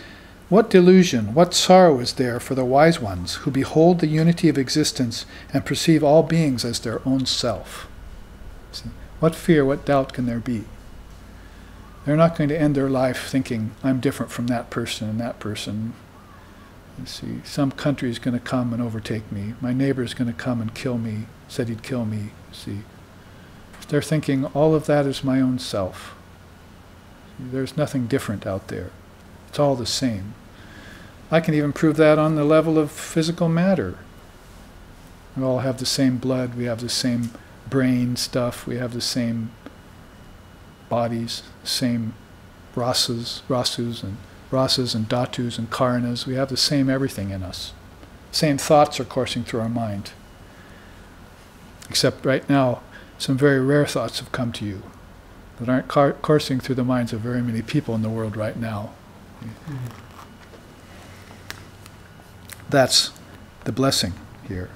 "What delusion, what sorrow is there for the wise ones who behold the unity of existence and perceive all beings as their own self?" See? What fear, what doubt can there be? They're not going to end their life thinking, I'm different from that person and that person. You see, some country is going to come and overtake me. My neighbor is going to come and kill me, said he'd kill me. See, they're thinking, all of that is my own self. See, there's nothing different out there. It's all the same. I can even prove that on the level of physical matter. We all have the same blood, we have the same brain stuff, we have the same bodies, the same rasus and dhatus and karanas. We have the same everything in us. Same thoughts are coursing through our mind. Except right now, some very rare thoughts have come to you that aren't coursing through the minds of very many people in the world right now. That's the blessing here.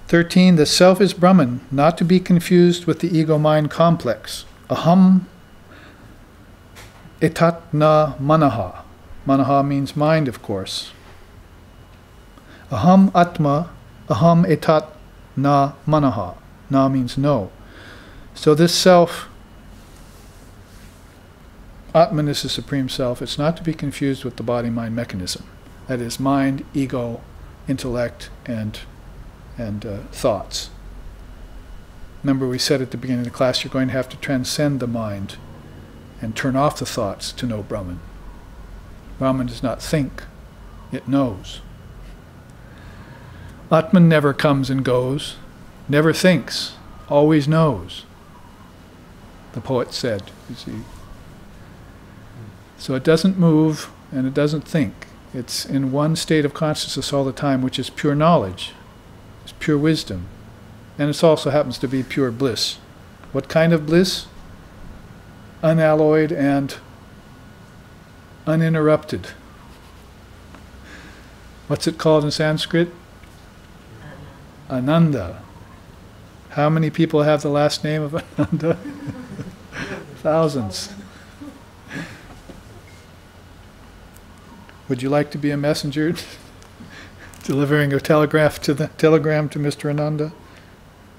13. The self is Brahman, not to be confused with the ego-mind complex. Aham etat na manaha. Manaha means mind, of course. Aham atma, aham etat na manaha. Na means no. So this self, Atman is the Supreme Self. It's not to be confused with the body-mind mechanism. That is mind, ego, intellect, and thoughts. Remember, we said at the beginning of the class, you're going to have to transcend the mind and turn off the thoughts to know Brahman. Brahman does not think, it knows. Atman never comes and goes, never thinks, always knows. The poet said, you see. So it doesn't move and it doesn't think. It's in one state of consciousness all the time, which is pure knowledge. It's pure wisdom. And it also happens to be pure bliss. What kind of bliss? Unalloyed and uninterrupted. What's it called in Sanskrit? Ananda. How many people have the last name of Ananda? Thousands. Would you like to be a messenger delivering a telegram to Mr. Ananda?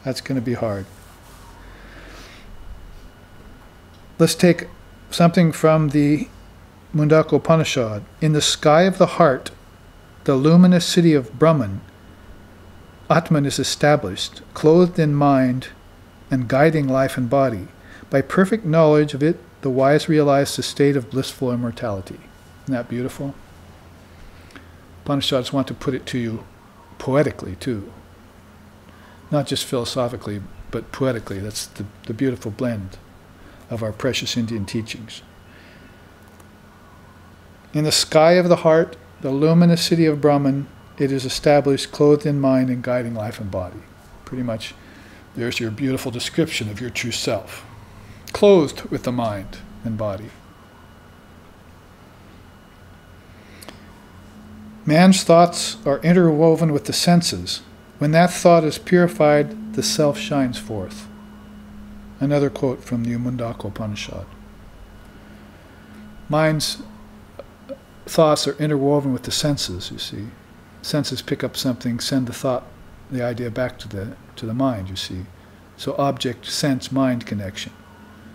That's going to be hard. Let's take something from the Mundaka Upanishad. In the sky of the heart, the luminous city of Brahman, Atman is established, clothed in mind and guiding life and body. By perfect knowledge of it, the wise realize the state of blissful immortality. Isn't that beautiful? Upanishads want to put it to you poetically, too. Not just philosophically, but poetically. That's the beautiful blend of our precious Indian teachings. In the sky of the heart, the luminous city of Brahman, it is established, clothed in mind and guiding life and body. Pretty much, there's your beautiful description of your true self. Clothed with the mind and body. Man's thoughts are interwoven with the senses, When that thought is purified, the self shines forth. Another quote from the Mundaka Upanishad. Mind's thoughts are interwoven with the senses, you see. Senses pick up something, send the thought, the idea back to the mind, you see. So object, sense, mind connection.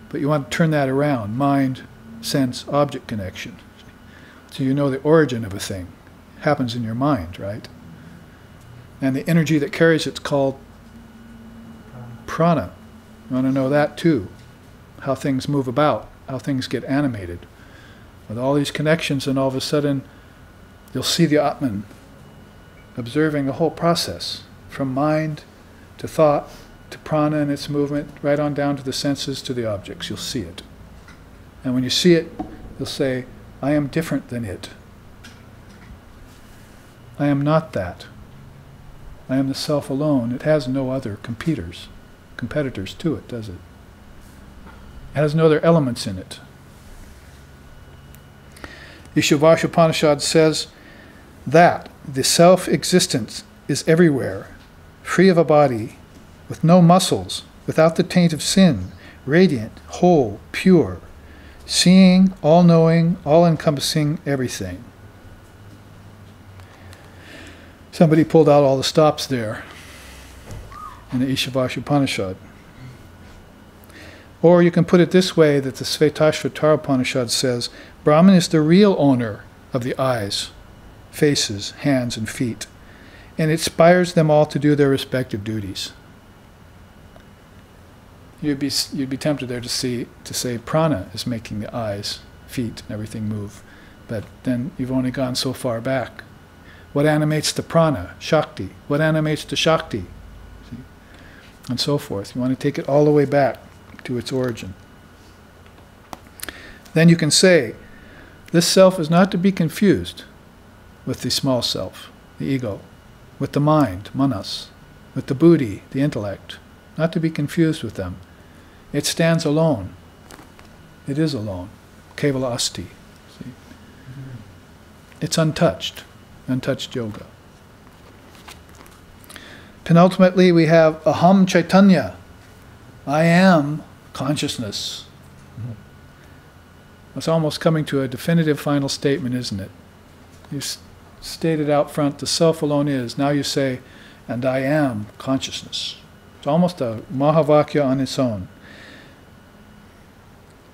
But you want to turn that around, mind, sense, object connection. So you know the origin of a thing. It happens in your mind, right? And the energy that carries it's called prana. You want to know that too. How things move about, how things get animated. With all these connections, and all of a sudden you'll see the Atman observing the whole process, from mind to thought to prana and its movement, right on down to the senses, to the objects. You'll see it. And when you see it, you'll say, I am different than it. I am not that. I am the self alone. It has no other competitors to it, does it? It has no other elements in it. Ishavasha Upanishad says that the self-existence is everywhere, free of a body, with no muscles, without the taint of sin, radiant, whole, pure, seeing, all-knowing, all-encompassing everything. Somebody pulled out all the stops there in the Ishavasha Upanishad. Or you can put it this way, that the Svetasvatara Upanishad says, Brahman is the real owner of the eyes, faces, hands, and feet, and inspires them all to do their respective duties. You'd be tempted there to say prana is making the eyes, feet, and everything move, but then you've only gone so far back. What animates the prana? Shakti. What animates the Shakti? See? And so forth. You want to take it all the way back to its origin. Then you can say, this self is not to be confused with the small self, the ego, with the mind, manas, with the buddhi, the intellect, not to be confused with them. It stands alone. It is alone. Kevala asti. See? It's untouched. Untouched yoga. Penultimately, we have aham chaitanya. I am consciousness. It's almost coming to a definitive final statement, isn't it? You stated out front, the self alone is. Now you say, and I am consciousness. It's almost a mahavakya on its own.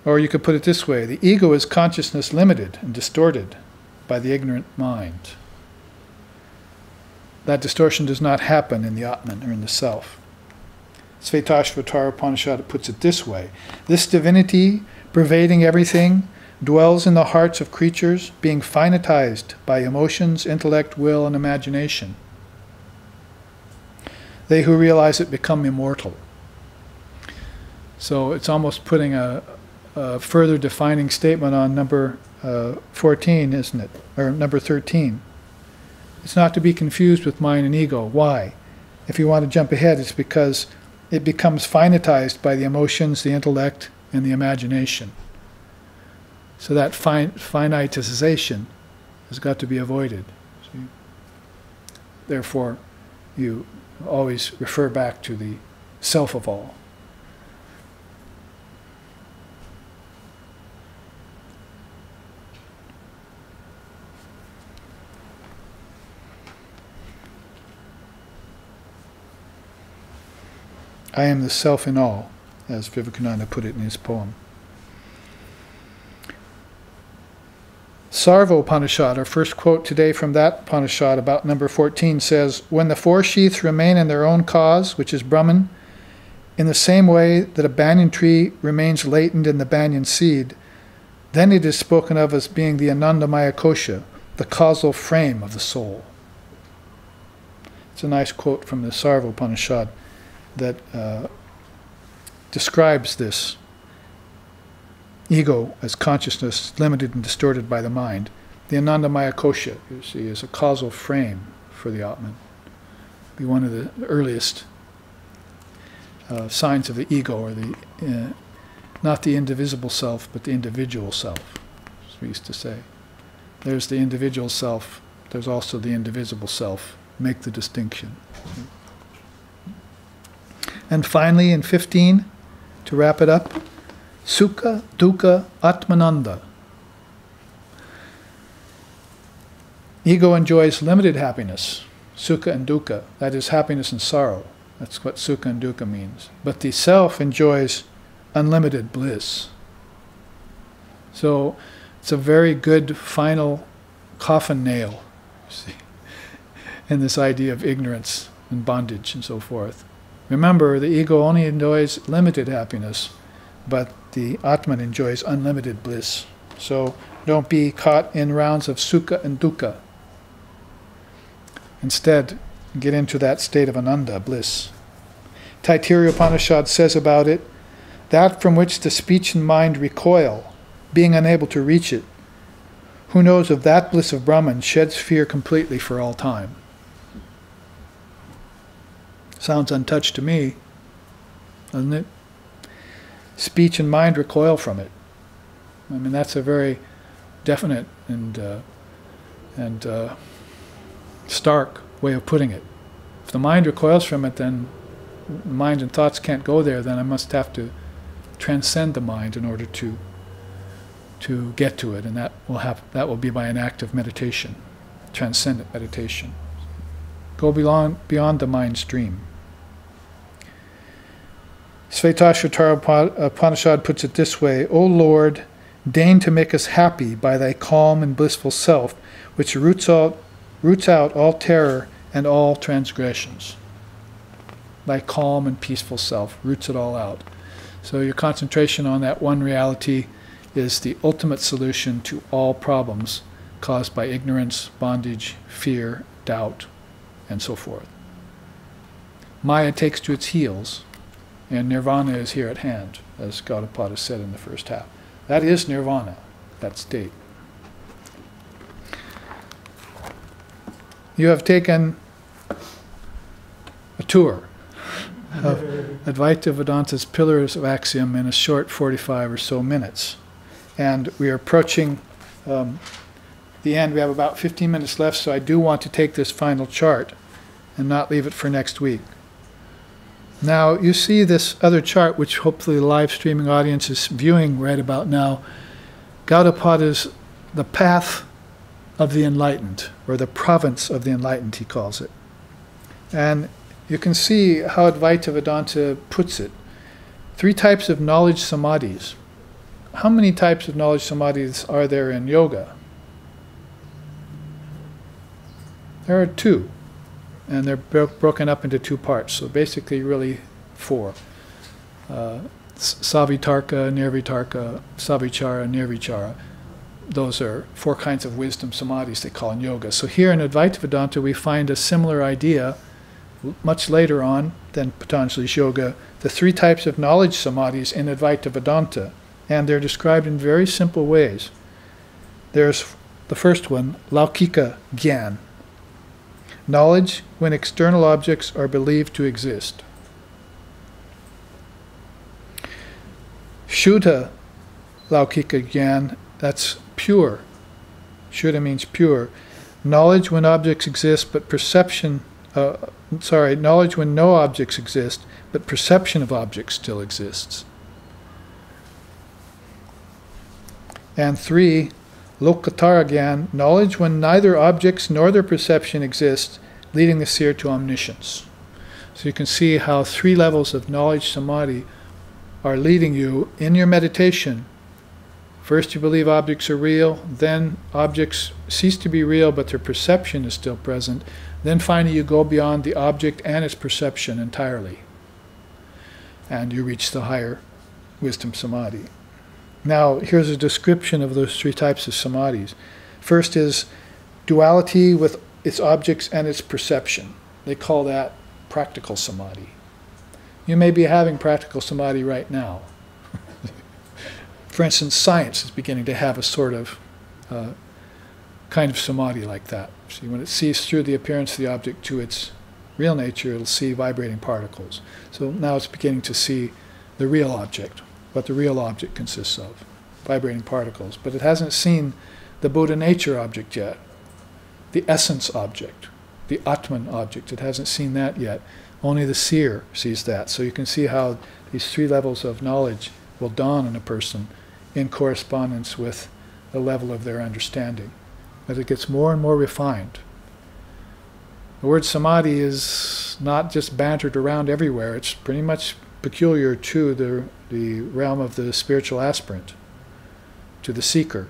Or you could put it this way, the ego is consciousness limited and distorted by the ignorant mind. That distortion does not happen in the Atman, or in the self. Svetasvatara Upanishad puts it this way, this divinity, pervading everything, dwells in the hearts of creatures, being finitized by emotions, intellect, will, and imagination. They who realize it become immortal. So it's almost putting a further defining statement on number 14, isn't it? Or number 13. It's not to be confused with mind and ego. Why? If you want to jump ahead, it's because it becomes finitized by the emotions, the intellect, and the imagination. So that finitization has got to be avoided. See? Therefore, you always refer back to the self of all. I am the self in all, as Vivekananda put it in his poem. Sarva Upanishad, our first quote today from that Upanishad about number 14, says, when the four sheaths remain in their own cause, which is Brahman, in the same way that a banyan tree remains latent in the banyan seed, then it is spoken of as being the Anandamaya Kosha, the causal frame of the soul. It's a nice quote from the Sarva Upanishad that describes this ego as consciousness limited and distorted by the mind. The Anandamaya Kosha, you see, is a causal frame for the Atman. Be one of the earliest signs of the ego, or the not the indivisible self, but the individual self, as we used to say. There's the individual self, there's also the indivisible self. Make the distinction. And finally, in 15, to wrap it up, Sukha, Dukkha, Atmananda. Ego enjoys limited happiness, Sukha and Dukkha. That is happiness and sorrow. That's what Sukha and Dukkha means. But the self enjoys unlimited bliss. So it's a very good final coffin nail, you see, in this idea of ignorance and bondage and so forth. Remember, the ego only enjoys limited happiness, but the Atman enjoys unlimited bliss. So don't be caught in rounds of Sukha and Dukkha. Instead, get into that state of Ananda, bliss. Taittiriya Upanishad says about it, that from which the speech and mind recoil, being unable to reach it, who knows of that bliss of Brahman sheds fear completely for all time. Sounds untouched to me, doesn't it? Speech and mind recoil from it. I mean, that's a very definite and stark way of putting it. If the mind recoils from it, then mind and thoughts can't go there. Then I must have to transcend the mind in order to get to it, and that will be by an act of meditation, transcendent meditation. Go beyond the mind stream. Svetasvatara Upanishad puts it this way: O Lord, deign to make us happy by thy calm and blissful self, which roots out all terror and all transgressions. Thy calm and peaceful self roots it all out. So your concentration on that one reality is the ultimate solution to all problems caused by ignorance, bondage, fear, doubt, and so forth. Maya takes to its heels, and nirvana is here at hand, as Gaudapada said in the first half. That is nirvana, that state. You have taken a tour of Advaita Vedanta's pillars of axiom in a short 45 or so minutes. And we are approaching the end. We have about 15 minutes left, so I do want to take this final chart and not leave it for next week. Now, you see this other chart, which hopefully the live streaming audience is viewing right about now. Gaudapada's the path of the enlightened, or the province of the enlightened, he calls it. And you can see how Advaita Vedanta puts it. 3 types of knowledge samadhis. How many types of knowledge samadhis are there in yoga? There are 2, and they're broken up into 2 parts, so basically really 4. Savitarka, Nirvitarka, Savichara, Nirvichara. Those are 4 kinds of wisdom samadhis they call in yoga. So here in Advaita Vedanta we find a similar idea much later on than Patanjali's yoga, the 3 types of knowledge samadhis in Advaita Vedanta, and they're described in very simple ways. There's the first one, Laukika Gyan, knowledge when external objects are believed to exist. Shuddha Laukika Gyan, that's pure. Shuddha means pure. Knowledge when objects exist, but knowledge when no objects exist, but perception of objects still exists. And 3, Lokatara Gyan, knowledge when neither objects nor their perception exist, leading the seer to omniscience. So you can see how 3 levels of knowledge samadhi are leading you in your meditation. First you believe objects are real, then objects cease to be real but their perception is still present. Then finally you go beyond the object and its perception entirely. And you reach the higher wisdom samadhi. Now here's a description of those 3 types of samadhis. First is duality with its objects and its perception. They call that practical samadhi. You may be having practical samadhi right now. For instance, science is beginning to have a sort of kind of samadhi like that. See, when it sees through the appearance of the object to its real nature, it'll see vibrating particles. So now it's beginning to see the real object, what the real object consists of, vibrating particles. But it hasn't seen the Buddha nature object yet, the essence object, the Atman object. It hasn't seen that yet. Only the seer sees that. So you can see how these three levels of knowledge will dawn on a person in correspondence with the level of their understanding. As it gets more and more refined. The word samadhi is not just bantered around everywhere. It's pretty much peculiar to the realm of the spiritual aspirant, to the seeker.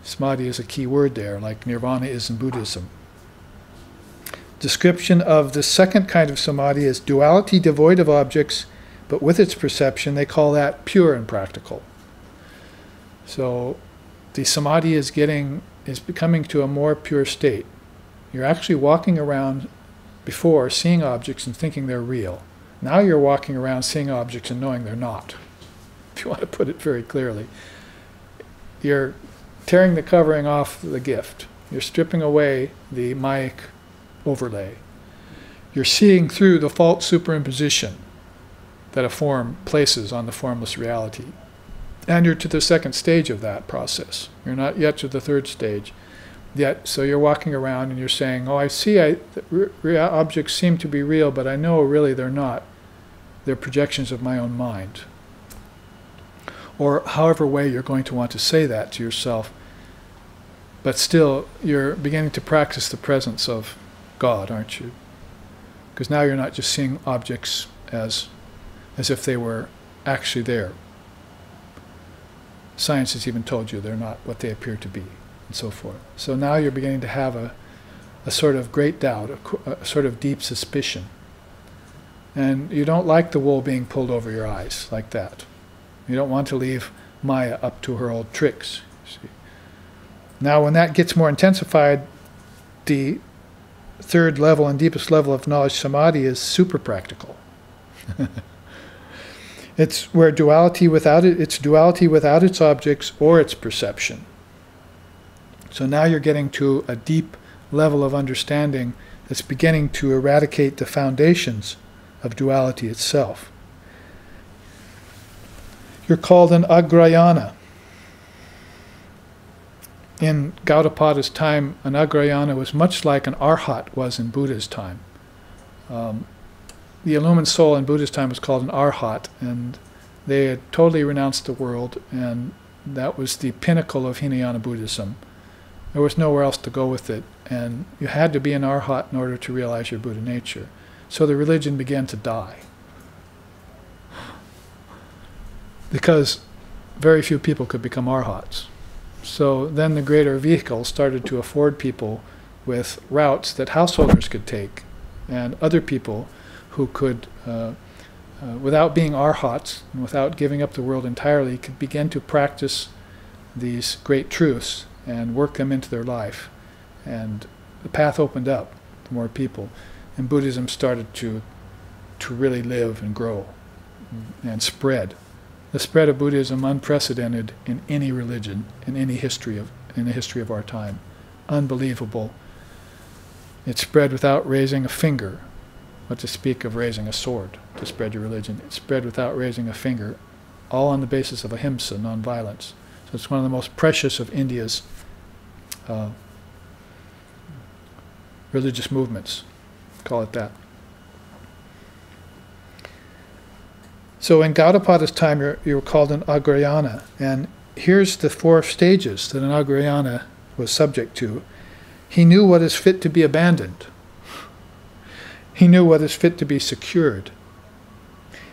Samadhi is a key word there, like nirvana is in Buddhism. Description of the second kind of samadhi is duality devoid of objects, but with its perception. They call that pure and practical. So the samadhi is becoming to a more pure state. You're actually walking around before seeing objects and thinking they're real. Now you're walking around seeing objects and knowing they're not, if you want to put it very clearly. You're tearing the covering off the gift. You're stripping away the Mayic overlay. You're seeing through the false superimposition that a form places on the formless reality. And you're to the second stage of that process. You're not yet to the third stage. Yet, so you're walking around and you're saying, oh, I see objects seem to be real, but I know really they're not. They're projections of my own mind. Or however way you're going to want to say that to yourself. But still, you're beginning to practice the presence of God, aren't you? Because now you're not just seeing objects as if they were actually there. Science has even told you they're not what they appear to be, and so forth. So now you're beginning to have a sort of great doubt, a sort of deep suspicion. And you don't like the wool being pulled over your eyes like that. You don't want to leave Maya up to her old tricks. See? Now when that gets more intensified, the third level and deepest level of knowledge samadhi is super practical. It's where duality without its objects or its perception. So now you're getting to a deep level of understanding that's beginning to eradicate the foundations of duality itself. You're called an agrayana. In Gaudapada's time, an agrayana was much like an arhat was in Buddha's time. The illumined soul in Buddha's time was called an arhat, and they had totally renounced the world, and that was the pinnacle of Hinayana Buddhism. There was nowhere else to go with it, and you had to be an arhat in order to realize your Buddha nature. So the religion began to die. Because very few people could become arhats. So then the greater vehicles started to afford people with routes that householders could take, and other people who could, without being arhats, and without giving up the world entirely, could begin to practice these great truths and work them into their life. And the path opened up to more people, and Buddhism started to really live and grow and spread. The spread of Buddhism unprecedented in any religion, in the history of our time. Unbelievable. It spread without raising a finger. What to speak of raising a sword to spread your religion. It spread without raising a finger, all on the basis of ahimsa, non-violence. So it's one of the most precious of India's religious movements. Call it that. So in Gaudapada's time, you were called an agrayana. And here's the 4 stages that an agrayana was subject to. He knew what is fit to be abandoned. He knew what is fit to be secured.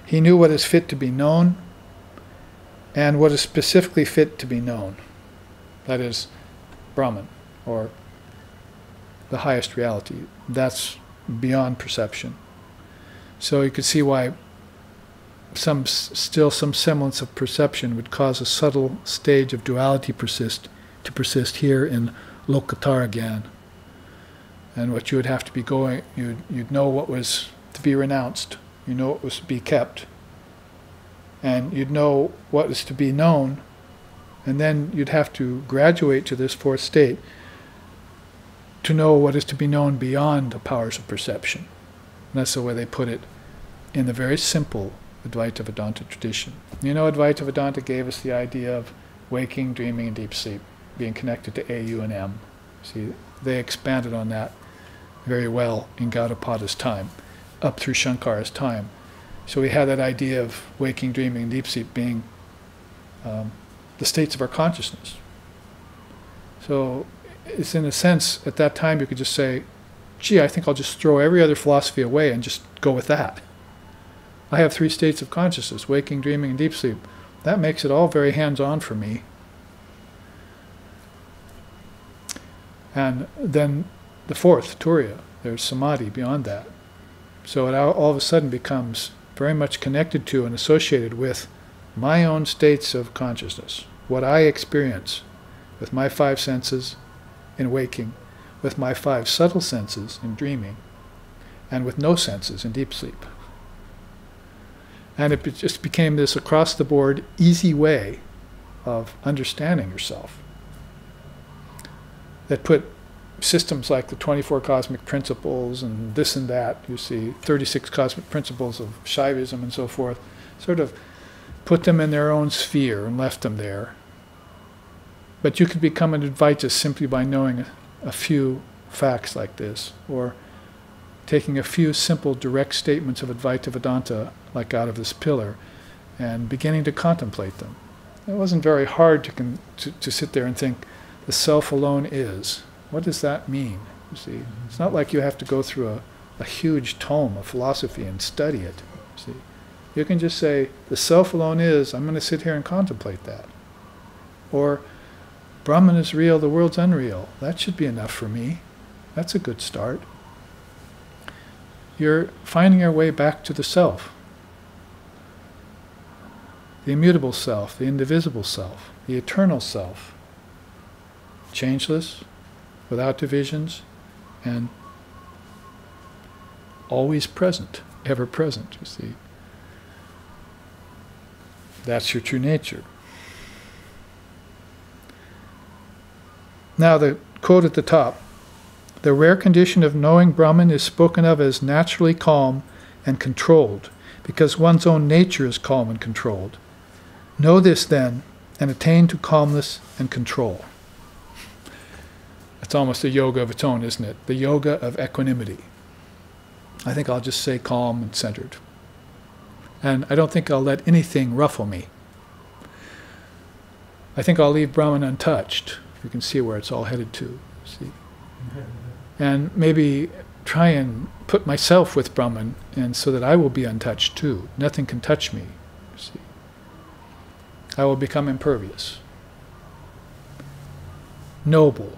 He knew what is fit to be known and what is specifically fit to be known. That is Brahman, or the highest reality. That's beyond perception. So you could see why still some semblance of perception would cause a subtle stage of duality to persist here in Lokatara Gyan. And what you would have to be going, you'd know what was to be renounced, you know what was to be kept, and you'd know what is to be known, and then you'd have to graduate to this 4th state to know what is to be known beyond the powers of perception. And that's the way they put it in the very simple Advaita Vedanta tradition. You know, Advaita Vedanta gave us the idea of waking, dreaming, and deep sleep, being connected to A, U, and M. See, they expanded on that very well in Gaudapada's time. up through Shankara's time. So we had that idea of waking, dreaming, deep sleep being the states of our consciousness. So it's in a sense, at that time you could just say, gee, I think I'll just throw every other philosophy away and just go with that. I have 3 states of consciousness, waking, dreaming, and deep sleep. That makes it all very hands-on for me. And then the 4th, Turiya, there's samadhi beyond that. So it all of a sudden becomes very much connected to and associated with my own states of consciousness, what I experience with my 5 senses in waking, with my 5 subtle senses in dreaming, and with no senses in deep sleep. And it just became this across-the-board easy way of understanding yourself that put systems like the 24 cosmic principles and this and that, you see, 36 cosmic principles of Shaivism and so forth, sort of put them in their own sphere and left them there. But you could become an Advaita simply by knowing a few facts like this, or taking a few simple direct statements of Advaita Vedanta, like out of this pillar, and beginning to contemplate them. It wasn't very hard to sit there and think, the self alone is. What does that mean? You see, it's not like you have to go through a huge tome of philosophy and study it. See, you can just say, the self alone is, I'm going to sit here and contemplate that. Or, Brahman is real, the world's unreal. That should be enough for me. That's a good start. You're finding your way back to the self. The immutable self, the indivisible self, the eternal self. Changeless, without divisions, and always present, ever present, you see. That's your true nature. Now the quote at the top, the rare condition of knowing Brahman is spoken of as naturally calm and controlled, because one's own nature is calm and controlled. Know this then, and attain to calmness and control. It's almost a yoga of its own, isn't it? The yoga of equanimity. I think I'll just say calm and centered. And I don't think I'll let anything ruffle me. I think I'll leave Brahman untouched. You can see where it's all headed to. See? And maybe try and put myself with Brahman, and so that I will be untouched too. Nothing can touch me. See? I will become impervious. Noble.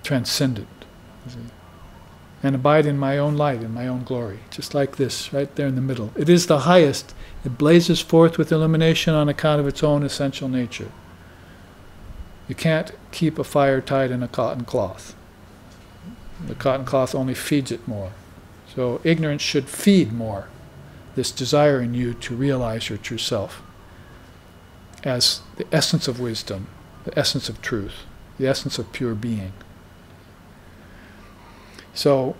Transcendent. See? And abide in my own light, in my own glory. Just like this, right there in the middle. It is the highest. It blazes forth with illumination on account of its own essential nature. You can't keep a fire tied in a cotton cloth. The cotton cloth only feeds it more. So ignorance should feed more this desire in you to realize your true self as the essence of wisdom, the essence of truth, the essence of pure being. So,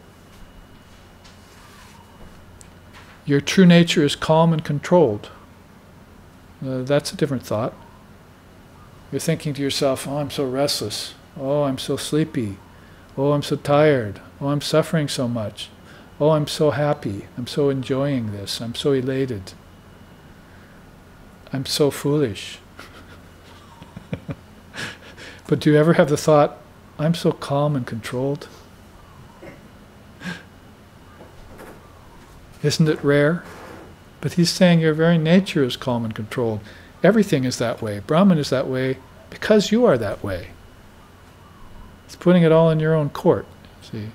your true nature is calm and controlled. That's a different thought. You're thinking to yourself, oh, I'm so restless. Oh, I'm so sleepy. Oh, I'm so tired. Oh, I'm suffering so much. Oh, I'm so happy. I'm so enjoying this. I'm so elated. I'm so foolish. But do you ever have the thought, I'm so calm and controlled? Isn't it rare? But he's saying your very nature is calm and controlled. Everything is that way. Brahman is that way because you are that way. It's putting it all in your own court. See,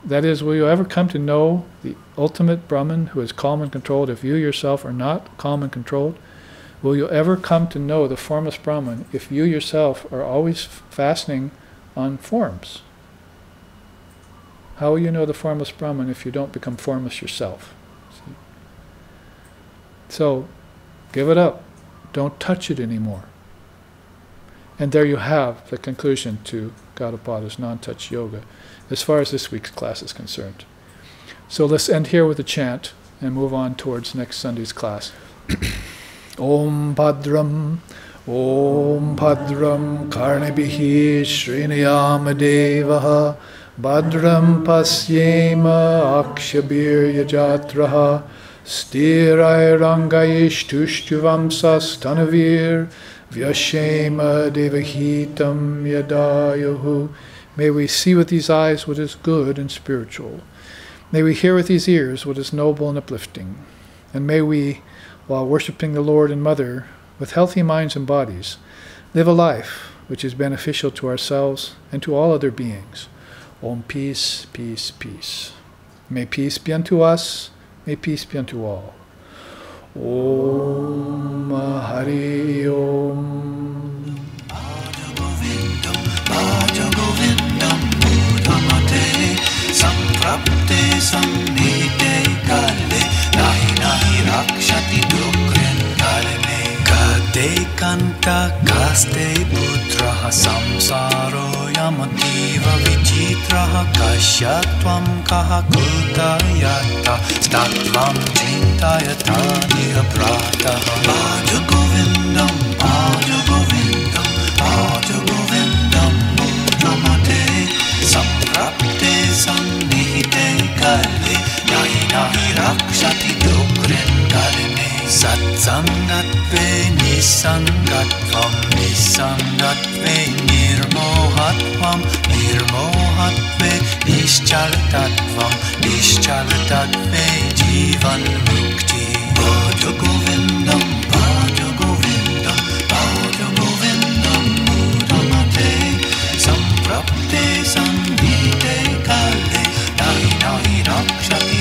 that is, will you ever come to know the ultimate Brahman who is calm and controlled if you yourself are not calm and controlled? Will you ever come to know the formless Brahman if you yourself are always fastening on forms? How will you know the formless Brahman if you don't become formless yourself? See? So, give it up. Don't touch it anymore. And there you have the conclusion to Gaudapada's non-touch yoga, as far as this week's class is concerned. So let's end here with a chant and move on towards next Sunday's class. Om Bhadram, Om Bhadram Karnabhihi Srinayama Devaha Bhadram Pasyema Akshabir Yajatraha Stirai Rangaish Tushtuvamsas Tanavir Vyashema Devahitam Yadayahu. May we see with these eyes what is good and spiritual. May we hear with these ears what is noble and uplifting. And may we, while worshipping the Lord and Mother, with healthy minds and bodies, live a life which is beneficial to ourselves and to all other beings. Om peace, peace, peace. May peace be unto us, may peace be unto all. Om Hari Om. Bhaja Govindam, Bhaja Govindam, Buddhamate, Samprapte Samnite Kale, Nahi Nahi Rakshati Dukren Kalme. Kate Kanta Kaste Putraha Samsaro Yamativa Vichitraha Kashyatvam Kaha Kutayata Statvam Chintayata Niha Prataha. Bhaja Govindam, Bhaja Govindam, Bhaja Govindam, Buddhamate, Samprapte Samnihite Kale, Nahi Nahi Rakshati Dukren Kalme. Satsangatve nisangatvam, nisangatve nirmohatvam, nirmohatve nischalatatvam, nischalatatve jivan mukti. Bhaja Govindam, Bhaja Govindam, Bhaja Govindam, Buddhamate, Samprapte Samnite Kale, Nahi Nahi Rakshati